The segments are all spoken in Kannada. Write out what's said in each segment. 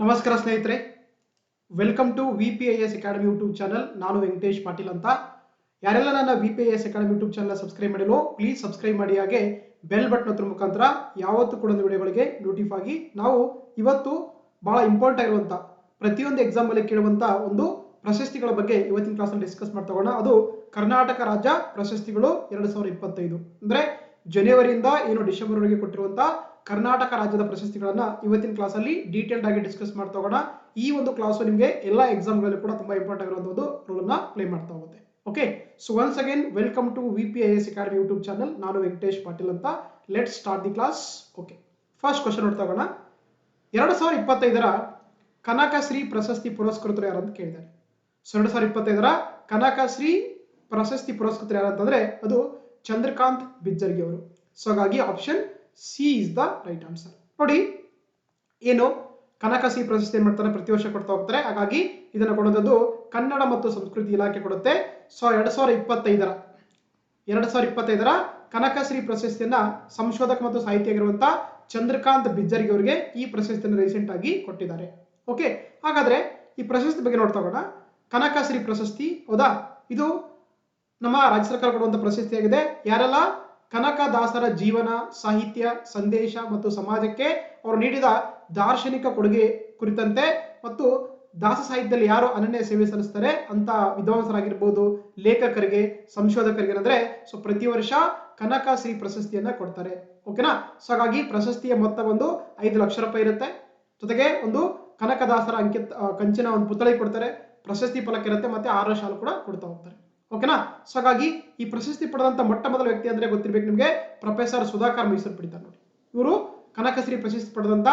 ನಮಸ್ಕಾರ ಸ್ನೇಹಿತರೆ, welcome to VPIS academy YouTube channel. ನಾನು ವೆಂಕಟೇಶ್ ಪಾಟೀಲ್ ಅಂತ. ಯಾರೆಲ್ಲ ನನ್ನ VPIS academy YouTube channel subscribe ಮಾಡಿಲ್ವೋ ಪ್ಲೀಸ್ ಸಬ್ಸ್ಕ್ರೈಬ್ ಮಾಡಿ, ಹಾಗೆ ಬೆಲ್ ಬಟನ್ ಒತ್ತುವ ಮುಖಾಂತರ ಯಾವತ್ತೂ ಕೂಡ ವಿಡಿಯೋಗಳಿಗೆ ನೋಟಿಫೈ ಆಗಿ. ನಾವು ಇವತ್ತು ಬಹಳ ಇಂಪಾರ್ಟೆಂಟ್ ಆಗಿರುವಂತ ಪ್ರತಿಯೊಂದು ಎಕ್ಸಾಮ್ ಅಲ್ಲಿ ಕೇಳುವಂತ ಒಂದು ಪ್ರಶಸ್ತಿಗಳ ಬಗ್ಗೆ ಇವತ್ತಿನ ಕ್ಲಾಸಲ್ಲಿ ಡಿಸ್ಕಸ್ ಮಾಡ್ತಾ ಹೋಗೋಣ. ಅದು ಕರ್ನಾಟಕ ರಾಜ್ಯ ಪ್ರಶಸ್ತಿಗಳು 2025 ಅಂದ್ರೆ ಜನವರಿಯಿಂದ ಏನು ಡಿಸೆಂಬರ್ ವರೆಗೆ ಕೊಟ್ಟಿರುವಂತ ಕರ್ನಾಟಕ ರಾಜ್ಯದ ಪ್ರಶಸ್ತಿಗಳನ್ನ ಇವತ್ತಿನ ಕ್ಲಾಸ್ ಅಲ್ಲಿ ಡೀಟೇಲ್ಡ್ ಆಗಿ ಡಿಸ್ಕಸ್ ಮಾಡ್ತಾ ಹೋಗೋಣ. ಈ ಒಂದು ಕ್ಲಾಸ್ ನಿಮಗೆ ಎಲ್ಲಾ ಎಕ್ಸಾಮ್ ಗಳಲ್ಲಿ ಕೂಡ ತುಂಬಾ ಇಂಪಾರ್ಟೆಂಟ್ ಆಗಿರುವಂತದ್ದು ರೋಲ್ ಅನ್ನ ಪ್ಲೇ ಮಾಡ್ತಾ ಹೋಗುತ್ತೆ. Okay, so once again welcome to VPIS academy YouTube channel. ನಾನು ವೆಂಕಟೇಶ್ ಪಾಟೀಲ್ ಅಂತ. Let's start the class. Okay, first question ನೋಡ್ತಾ ಹೋಗೋಣ. 2025ರ ಕನಕಶ್ರೀ ಪ್ರಶಸ್ತಿ ಪುರಸ್ಕೃತರು ಯಾರು ಅಂತ ಕೇಳಿದ್ದಾರೆ. ಸೊ 2025ರ ಕನಕಶ್ರೀ ಪ್ರಶಸ್ತಿ ಪುರಸ್ಕೃತರು ಯಾರು ಅಂತಂದ್ರೆ ಅದು ಚಂದ್ರಕಾಂತ್ ಬಿಜ್ಜರ್ಗಿ ಅವರು. ಸೊ ಹಾಗಾಗಿ option C is the right answer. ನೋಡಿ, ಏನು ಕನಕಶ್ರೀ ಪ್ರಶಸ್ತಿ ಏನ್ ಮಾಡ್ತಾರೆ, ಪ್ರತಿ ವರ್ಷ ಕೊಡ್ತಾ ಹೋಗ್ತಾರೆ. ಹಾಗಾಗಿ ಇದನ್ನು ಕೊಡೋದು ಕನ್ನಡ ಮತ್ತು ಸಂಸ್ಕೃತಿ ಇಲಾಖೆ ಕೊಡುತ್ತೆ. ಸೊ 2025ರ ಕನಕಶ್ರೀ ಪ್ರಶಸ್ತಿಯನ್ನ ಸಂಶೋಧಕ ಮತ್ತು ಸಾಹಿತಿ ಆಗಿರುವಂತಹ ಚಂದ್ರಕಾಂತ್ ಬಿಜ್ಜರ್ಗಿ ಅವರಿಗೆ ಈ ಪ್ರಶಸ್ತಿಯನ್ನು ರೀಸೆಂಟ್ ಆಗಿ ಕೊಟ್ಟಿದ್ದಾರೆ. ಓಕೆ, ಹಾಗಾದ್ರೆ ಈ ಪ್ರಶಸ್ತಿ ಬಗ್ಗೆ ನೋಡ್ತಾ ಹೋಗೋಣ. ಕನಕಶ್ರೀ ಪ್ರಶಸ್ತಿ, ಹೌದಾ, ಇದು ನಮ್ಮ ರಾಜ್ಯ ಸರ್ಕಾರ ಕೊಡುವಂತ ಪ್ರಶಸ್ತಿಯಾಗಿದೆ. ಯಾರೆಲ್ಲ ಕನಕದಾಸರ ಜೀವನ, ಸಾಹಿತ್ಯ, ಸಂದೇಶ ಮತ್ತು ಸಮಾಜಕ್ಕೆ ಅವರು ನೀಡಿದ ದಾರ್ಶನಿಕ ಕೊಡುಗೆ ಕುರಿತಂತೆ ಮತ್ತು ದಾಸ ಸಾಹಿತ್ಯದಲ್ಲಿ ಯಾರು ಅನನ್ಯ ಸೇವೆ ಸಲ್ಲಿಸ್ತಾರೆ ಅಂತ ವಿದ್ವಾಂಸರಾಗಿರ್ಬೋದು, ಲೇಖಕರಿಗೆ, ಸಂಶೋಧಕರಿಗೆ ಅಂದ್ರೆ ಸೊ ಪ್ರತಿ ವರ್ಷ ಕನಕಶ್ರೀ ಪ್ರಶಸ್ತಿಯನ್ನ ಕೊಡ್ತಾರೆ. ಓಕೆನಾ. ಸೊ ಹಾಗಾಗಿ ಪ್ರಶಸ್ತಿಯ ಮೊತ್ತ ಒಂದು 5 ಲಕ್ಷ ರೂಪಾಯಿ ಇರುತ್ತೆ. ಜೊತೆಗೆ ಒಂದು ಕನಕದಾಸರ ಕಂಚಿನ ಒಂದು ಪುತ್ಥಳಿ ಕೊಡ್ತಾರೆ, ಪ್ರಶಸ್ತಿ ಫಲಕ ಇರುತ್ತೆ, ಮತ್ತೆ 6 ಶಾಲು ಕೂಡ ಕೊಡ್ತಾ ಹೋಗ್ತಾರೆ. ಓಕೆನಾ. ಸೊ ಹಾಗಾಗಿ ಈ ಪ್ರಶಸ್ತಿ ಪಡೆದಂತ ಮೊಟ್ಟ ಮೊದಲ ವ್ಯಕ್ತಿ ಅಂದ್ರೆ ಗೊತ್ತಿರ್ಬೇಕು ನಿಮಗೆ, ಪ್ರೊಫೆಸರ್ ಸುಧಾಕರ್ ಮೈಸೂರು ಪಡಿತಾರೆ ನೋಡಿ. ಇವರು ಕನಕಶ್ರೀ ಪ್ರಶಸ್ತಿ ಪಡೆದಂತ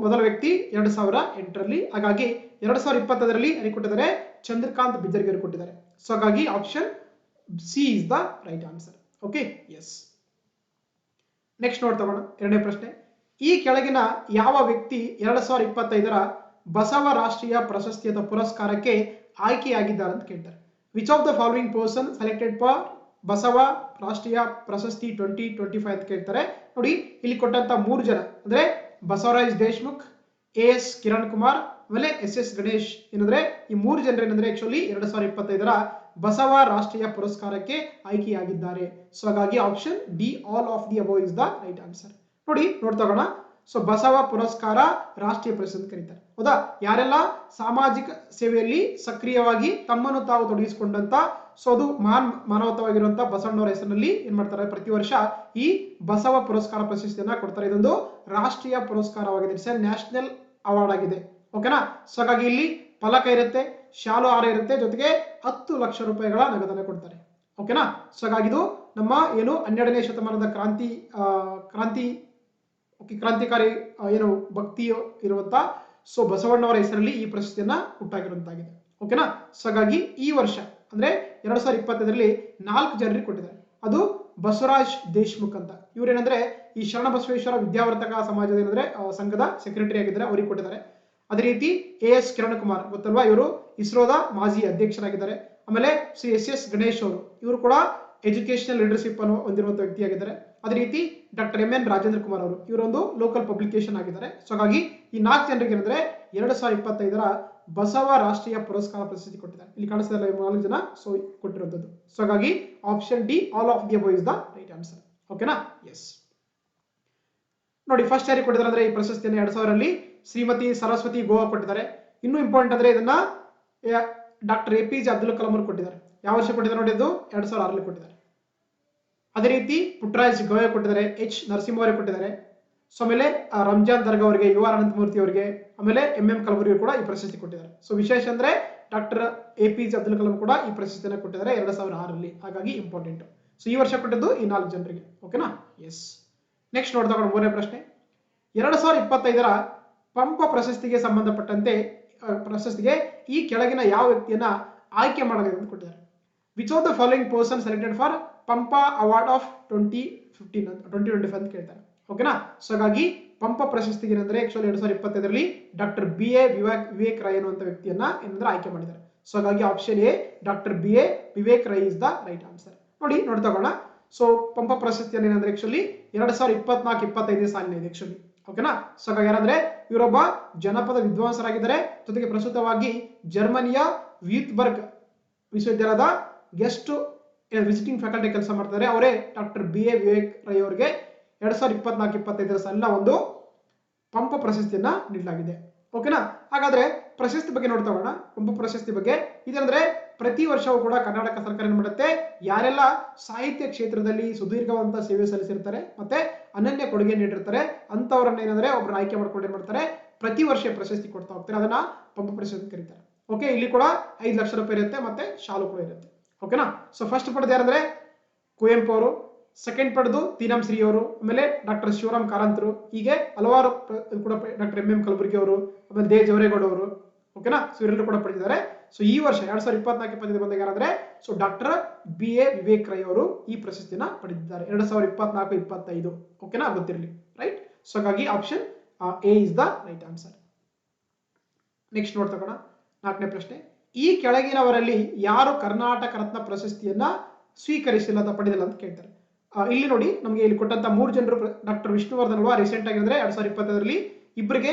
ಮೊದಲ ವ್ಯಕ್ತಿ 2008ರಲ್ಲಿ. ಹಾಗಾಗಿ 2025ರಲ್ಲಿ ಯಾರಿಗೆ ಕೊಟ್ಟಿದ್ದಾರೆ, ಚಂದ್ರಕಾಂತ್ ಬಿಜ್ಜರ್ಗಿ ಅವರು ಕೊಟ್ಟಿದ್ದಾರೆ. ಸೊ ಹಾಗಾಗಿ option C is the right answer. Okay, yes. Next ನೋಡ್ತಾ ಹೋಗೋಣ. ಎರಡನೇ ಪ್ರಶ್ನೆ. ಈ ಕೆಳಗಿನ ಯಾವ ವ್ಯಕ್ತಿ 2025ರ ಬಸವ ರಾಷ್ಟ್ರೀಯ ಪ್ರಶಸ್ತಿ ಅಥವಾ ಪುರಸ್ಕಾರಕ್ಕೆ ಆಯ್ಕೆಯಾಗಿದ್ದಾರೆ ಅಂತ ಕೇಳ್ತಾರೆ. Which of the following person selected for Basava ರಾಷ್ಟ್ರೀಯ ಪ್ರಶಸ್ತಿ 2025 ಅಂತ ಕೇಳ್ತಾರೆ. ನೋಡಿ, ಇಲ್ಲಿ ಕೊಟ್ಟಂತ 3 ಜನ ಅಂದ್ರೆ ಬಸವರಾಜ್ ದೇಶ್ಮುಖ್, AS ಕಿರಣ್ ಕುಮಾರ್, ಆಮೇಲೆ SS ಗಣೇಶ್ ಏನಂದ್ರೆ ಈ 3 ಜನರು ಏನಂದ್ರೆ ಆಕ್ಚುಲಿ 2025ರ ಬಸವ ರಾಷ್ಟ್ರೀಯ ಪುರಸ್ಕಾರಕ್ಕೆ ಆಯ್ಕೆಯಾಗಿದ್ದಾರೆ. ಸೊ ಹಾಗಾಗಿ option D, all of the above is the right answer. ನೋಡಿ, ನೋಡ್ತಾ ಹೋಗೋಣ. ಸೊ ಬಸವ ಪುರಸ್ಕಾರ ರಾಷ್ಟ್ರೀಯ ಪ್ರಶಸ್ತಿ ಅಂತ ಕರೀತಾರೆ, ಹೌದಾ. ಯಾರೆಲ್ಲ ಸಾಮಾಜಿಕ ಸೇವೆಯಲ್ಲಿ ಸಕ್ರಿಯವಾಗಿ ತಮ್ಮನ್ನು ತಾವು ತೊಡಗಿಸಿಕೊಂಡಂತ, ಸೊ ಅದು ಮಾನವತವಾಗಿರುವಂತಹ ಬಸವಣ್ಣವರ ಹೆಸರಿನಲ್ಲಿ ಏನ್ ಮಾಡ್ತಾರೆ, ಪ್ರತಿ ವರ್ಷ ಈ ಬಸವ ಪುರಸ್ಕಾರ ಪ್ರಶಸ್ತಿಯನ್ನ ಕೊಡ್ತಾರೆ. ಇದೊಂದು ರಾಷ್ಟ್ರೀಯ ಪುರಸ್ಕಾರವಾಗಿದೆ, ಇಟ್ಸ್ ಎ ನ್ಯಾಷನಲ್ ಅವಾರ್ಡ್ ಆಗಿದೆ. ಓಕೆನಾ. ಸೊ ಹಾಗಾಗಿ ಇಲ್ಲಿ ಫಲಕ ಇರುತ್ತೆ, ಶಾಲು ಹಾರ ಇರುತ್ತೆ, ಜೊತೆಗೆ 10 ಲಕ್ಷ ರೂಪಾಯಿಗಳ ನಗದನ್ನ ಕೊಡ್ತಾರೆ. ಓಕೆನಾ. ಸೊ ಹಾಗಾಗಿ ಇದು ನಮ್ಮ ಏನು 12ನೇ ಶತಮಾನದ ಕ್ರಾಂತಿಕಾರಿ ಏನು ಭಕ್ತಿ ಇರುವಂತ ಸೊ ಬಸವಣ್ಣವರ ಹೆಸರಲ್ಲಿ ಈ ಪ್ರಶಸ್ತಿಯನ್ನ ಹುಟ್ಟಾಗಿರುವಂತಾಗಿದೆ. ಓಕೆನಾ. ಸೊ ಹಾಗಾಗಿ ಈ ವರ್ಷ ಅಂದ್ರೆ 2025ರಲ್ಲಿ 4 ಜನರಿಗೆ ಕೊಟ್ಟಿದ್ದಾರೆ. ಅದು ಬಸವರಾಜ್ ದೇಶ್ಮುಖ್ ಅಂತ, ಇವ್ರೇನಂದ್ರೆ ಈ ಶರಣ ಬಸವೇಶ್ವರ ವಿದ್ಯಾವರ್ತಕ ಸಮಾಜದ ಏನಂದ್ರೆ ಸಂಘದ ಸೆಕ್ರೆಟರಿ ಆಗಿದ್ದಾರೆ, ಅವರಿಗೆ ಕೊಟ್ಟಿದ್ದಾರೆ. ಅದೇ ರೀತಿ AS ಕಿರಣ್ ಕುಮಾರ್ ಗೊತ್ತಲ್ವಾ, ಇವರು ಇಸ್ರೋದ ಮಾಜಿ ಅಧ್ಯಕ್ಷರಾಗಿದ್ದಾರೆ. ಆಮೇಲೆ ಶ್ರೀ SS ಗಣೇಶ್ ಅವರು, ಇವರು ಕೂಡ ಎಜುಕೇಶನಲ್ ಲೀಡರ್ಶಿಪ್ ಅನ್ನು ಹೊಂದಿರುವಂತಹ ವ್ಯಕ್ತಿಯಾಗಿದ್ದಾರೆ. ಅದೇ ರೀತಿ ಡಾಕ್ಟರ್ MN ರಾಜೇಂದ್ರ ಕುಮಾರ್ ಅವರು, ಇವರೊಂದು ಲೋಕಲ್ ಪಬ್ಲಿಕೇಶನ್ ಆಗಿದ್ದಾರೆ. ಸೊ ಹಾಗಾಗಿ ಈ 4 ಜನರಿಗೆ ಏನಂದ್ರೆ 2025ರ ಬಸವ ರಾಷ್ಟ್ರೀಯ ಪುರಸ್ಕಾರ ಪ್ರಶಸ್ತಿ ಕೊಟ್ಟಿದ್ದಾರೆ. ಇಲ್ಲಿ ಕಾಣಿಸ್ತಾ 4 ಜನ ಸೊ ಕೊಟ್ಟಿರುವಂತದ್ದು. ಸೊ ಹಾಗಾಗಿ option D, all of the above is the right answer. ಓಕೆನಾ, ಎಸ್. ನೋಡಿ, ಫಸ್ಟ್ ಯಾರಿಗೆ ಕೊಟ್ಟಿದ್ದಾರೆ ಅಂದ್ರೆ ಈ ಪ್ರಶಸ್ತಿಯನ್ನು 2000ರಲ್ಲಿ ಶ್ರೀಮತಿ ಸರಸ್ವತಿ ಗೋವಾ ಕೊಟ್ಟಿದ್ದಾರೆ. ಇನ್ನೂ ಇಂಪಾರ್ಟೆಂಟ್ ಅಂದ್ರೆ ಇದನ್ನ ಡಾಕ್ಟರ್ APJ ಅಬ್ದುಲ್ ಕಲಾಂ ಅವರು ಕೊಟ್ಟಿದ್ದಾರೆ. ಯಾವ ವರ್ಷ ಕೊಟ್ಟಿದ್ದಾರೆ ನೋಡಿ, ಇದು 2006ರಲ್ಲಿ ಕೊಟ್ಟಿದ್ದಾರೆ. ಅದೇ ರೀತಿ ಪುಟ್ಟರಾಜ್ ಗವಾಯ್ ಕೊಟ್ಟಿದ್ದಾರೆ, H ನರಸಿಂಹ ಅವರಿಗೆ ಕೊಟ್ಟಿದ್ದಾರೆ. ಸೊ ಆಮೇಲೆ ರಂಜಾನ್ ದರ್ಗಾ ಅವರಿಗೆ, UR ಅನಂತಮೂರ್ತಿ ಅವರಿಗೆ, ಆಮೇಲೆ MM ಕಲಬುರ್ಗಿ ಕೂಡ ಈ ಪ್ರಶಸ್ತಿ ಕೊಟ್ಟಿದ್ದಾರೆ. ಸೊ ವಿಶೇಷ ಅಂದ್ರೆ ಡಾಕ್ಟರ್ APJ ಅಬ್ದುಲ್ ಕಲಾಂ ಕೂಡ ಈ ಪ್ರಶಸ್ತಿಯನ್ನು ಕೊಟ್ಟಿದ್ದಾರೆ 2006ರಲ್ಲಿ. ಹಾಗಾಗಿ ಇಂಪಾರ್ಟೆಂಟ್. ಸೊ ಈ ವರ್ಷ ಕೊಟ್ಟಿದ್ದು ಈ 4 ಜನರಿಗೆ. ಓಕೆನಾ, ಎಸ್. ನೆಕ್ಸ್ಟ್ ನೋಡ್ತಾ ಹೋಗೋಣ. 3ನೇ ಪ್ರಶ್ನೆ. 2025ರ ಪಂಪ ಪ್ರಶಸ್ತಿಗೆ ಸಂಬಂಧಪಟ್ಟಂತೆ ಪ್ರಶಸ್ತಿಗೆ ಈ ಕೆಳಗಿನ ಯಾವ ವ್ಯಕ್ತಿಯನ್ನ ಆಯ್ಕೆ ಮಾಡಲಾಗಿದೆ ಅಂತ ಕೊಟ್ಟಿದ್ದಾರೆ. Which of the following person selected for Pampa award of 2025 ಅಂತ ಕೇಳ್ತಾರೆ. ಓಕೆನಾ. ಸೊ ಹಾಗಾಗಿ ಪಂಪ ಪ್ರಶಸ್ತಿಗೆ ಏನಂದ್ರೆ ಆಕ್ಚುಲಿ 2025ರಲ್ಲಿ ಡಾಕ್ಟರ್ BA ವಿವೇಕ್ ರೈ ಅನ್ನುವಂತ ವ್ಯಕ್ತಿಯನ್ನ ಏನಂದ್ರೆ ಆಯ್ಕೆ ಮಾಡಿದ್ದಾರೆ. ಸೊ ಹಾಗಾಗಿ option A, doctor BA Vivek Rai is the right answer. ನೋಡಿ, ನೋಡ್ತಾ ಹೋಗೋಣ. ಸೊ ಪಂಪ ಪ್ರಶಸ್ತಿಯನ್ನು ಏನಂದ್ರೆ ಆಕ್ಚುಲಿ 2024-25 ಸಾಲಿನ ಇದೆ ಆಕ್ಚುಲಿ. ಓಕೆನಾ. ಸೊ ಹಾಗಾಗಿ ಯಾರಂದ್ರೆ ಇವರೊಬ್ಬ ಜನಪದ ವಿದ್ವಾಂಸರಾಗಿದ್ದಾರೆ, ಜೊತೆಗೆ ಪ್ರಸ್ತುತವಾಗಿ ಜರ್ಮನಿಯ ವ್ಯೂಟ್ಬರ್ಗ್ ವಿಶ್ವವಿದ್ಯಾಲಯದ ಗೆಸ್ಟ್ ವಿಸಿಟಿಂಗ್ ಫ್ಯಾಕಲ್ಟಿ ಕೆಲಸ ಮಾಡ್ತಾರೆ. ಅವರೇ ಡಾಕ್ಟರ್ BA ವಿವೇಕ್ ರೈ ಅವರಿಗೆ 2024-25 ಸಾಲಿನ ಒಂದು ಪಂಪ ಪ್ರಶಸ್ತಿಯನ್ನ ನೀಡಲಾಗಿದೆ. ಓಕೆನಾ. ಹಾಗಾದ್ರೆ ಪ್ರಶಸ್ತಿ ಬಗ್ಗೆ ನೋಡ್ತಾ ಹೋಗೋಣ. ಪಂಪ ಪ್ರಶಸ್ತಿ ಬಗ್ಗೆ ಇದಂದ್ರೆ ಪ್ರತಿ ವರ್ಷವೂ ಕೂಡ ಕರ್ನಾಟಕ ಸರ್ಕಾರ ಏನ್ ಮಾಡುತ್ತೆ, ಯಾರೆಲ್ಲ ಸಾಹಿತ್ಯ ಕ್ಷೇತ್ರದಲ್ಲಿ ಸುದೀರ್ಘವಂತ ಸೇವೆ ಸಲ್ಲಿಸಿರ್ತಾರೆ ಮತ್ತೆ ಅನನ್ಯ ಕೊಡುಗೆ ನೀಡಿರ್ತಾರೆ ಅಂತವರನ್ನ ಏನಂದ್ರೆ ಒಬ್ಬರನ್ನ ಆಯ್ಕೆ ಮಾಡ್ಕೊಂಡು ಏನ್ ಮಾಡ್ತಾರೆ, ಪ್ರತಿ ವರ್ಷ ಪ್ರಶಸ್ತಿ ಕೊಡ್ತಾ ಹೋಗ್ತಾರೆ. ಅದನ್ನ ಪಂಪ ಪ್ರಶಸ್ತಿ ಕರೀತಾರೆ. ಓಕೆ, ಇಲ್ಲಿ ಕೂಡ 5 ಲಕ್ಷ ರೂಪಾಯಿ ಇರುತ್ತೆ ಮತ್ತೆ ಶಾಲು ಕೂಡ ಇರುತ್ತೆ. ಓಕೆನಾ. ಸೊ ಫಸ್ಟ್ ಪಡೆದ ಯಾರಂದ್ರೆ ಕುವೆಂಪು ಅವರು, ಸೆಕೆಂಡ್ ಪಡೆದು ತೀನಂ ಶ್ರೀ ಅವರು, ಆಮೇಲೆ ಡಾಕ್ಟರ್ ಶಿವರಾಮ್ ಕಾರಂತರು, ಹೀಗೆ ಹಲವಾರು ಕೂಡ ಡಾಕ್ಟರ್ MM ಕಲಬುರ್ಗಿ ಅವರು, ಆಮೇಲೆ ದೇ ಜವರೇಗೌಡ ಅವರು. ಓಕೆನಾ. ಸೊ ಇವರೆಲ್ಲರೂ ಕೂಡ ಪಡೆದಿದ್ದಾರೆ. ಸೊ ಈ ವರ್ಷ 2024-25 ಬಂದಾಗ ಯಾರಂದ್ರೆ so doctor BA Vivek Rai ಅವರು ಈ ಪ್ರಶಸ್ತಿನ ಪಡೆದಿದ್ದಾರೆ 2024-25. ಓಕೆನಾ, ಗೊತ್ತಿರಲಿ, ರೈಟ್. ಸೊ ಹಾಗಾಗಿ option A is the right answer. Next ನೋಡ್ತಗೋಣ 4ನೇ ಪ್ರಶ್ನೆ. ಈ ಕೆಳಗಿನವರಲ್ಲಿ ಯಾರು ಕರ್ನಾಟಕ ರತ್ನ ಪ್ರಶಸ್ತಿಯನ್ನ ಸ್ವೀಕರಿಸಿಲ್ಲ ಅಥವಾ ಪಡೆದಿಲ್ಲ ಅಂತ ಕೇಳ್ತಾರೆ. ಇಲ್ಲಿ ನೋಡಿ, ನಮಗೆ ಇಲ್ಲಿ ಕೊಟ್ಟಂತ 3 ಜನರು ಡಾಕ್ಟರ್ ವಿಷ್ಣುವರ್ಧನ್ ಅಲ್ವಾ, ರೀಸೆಂಟ್ ಆಗಿ ಅಂದ್ರೆ 2025ರಲ್ಲಿ ಇಬ್ಬರಿಗೆ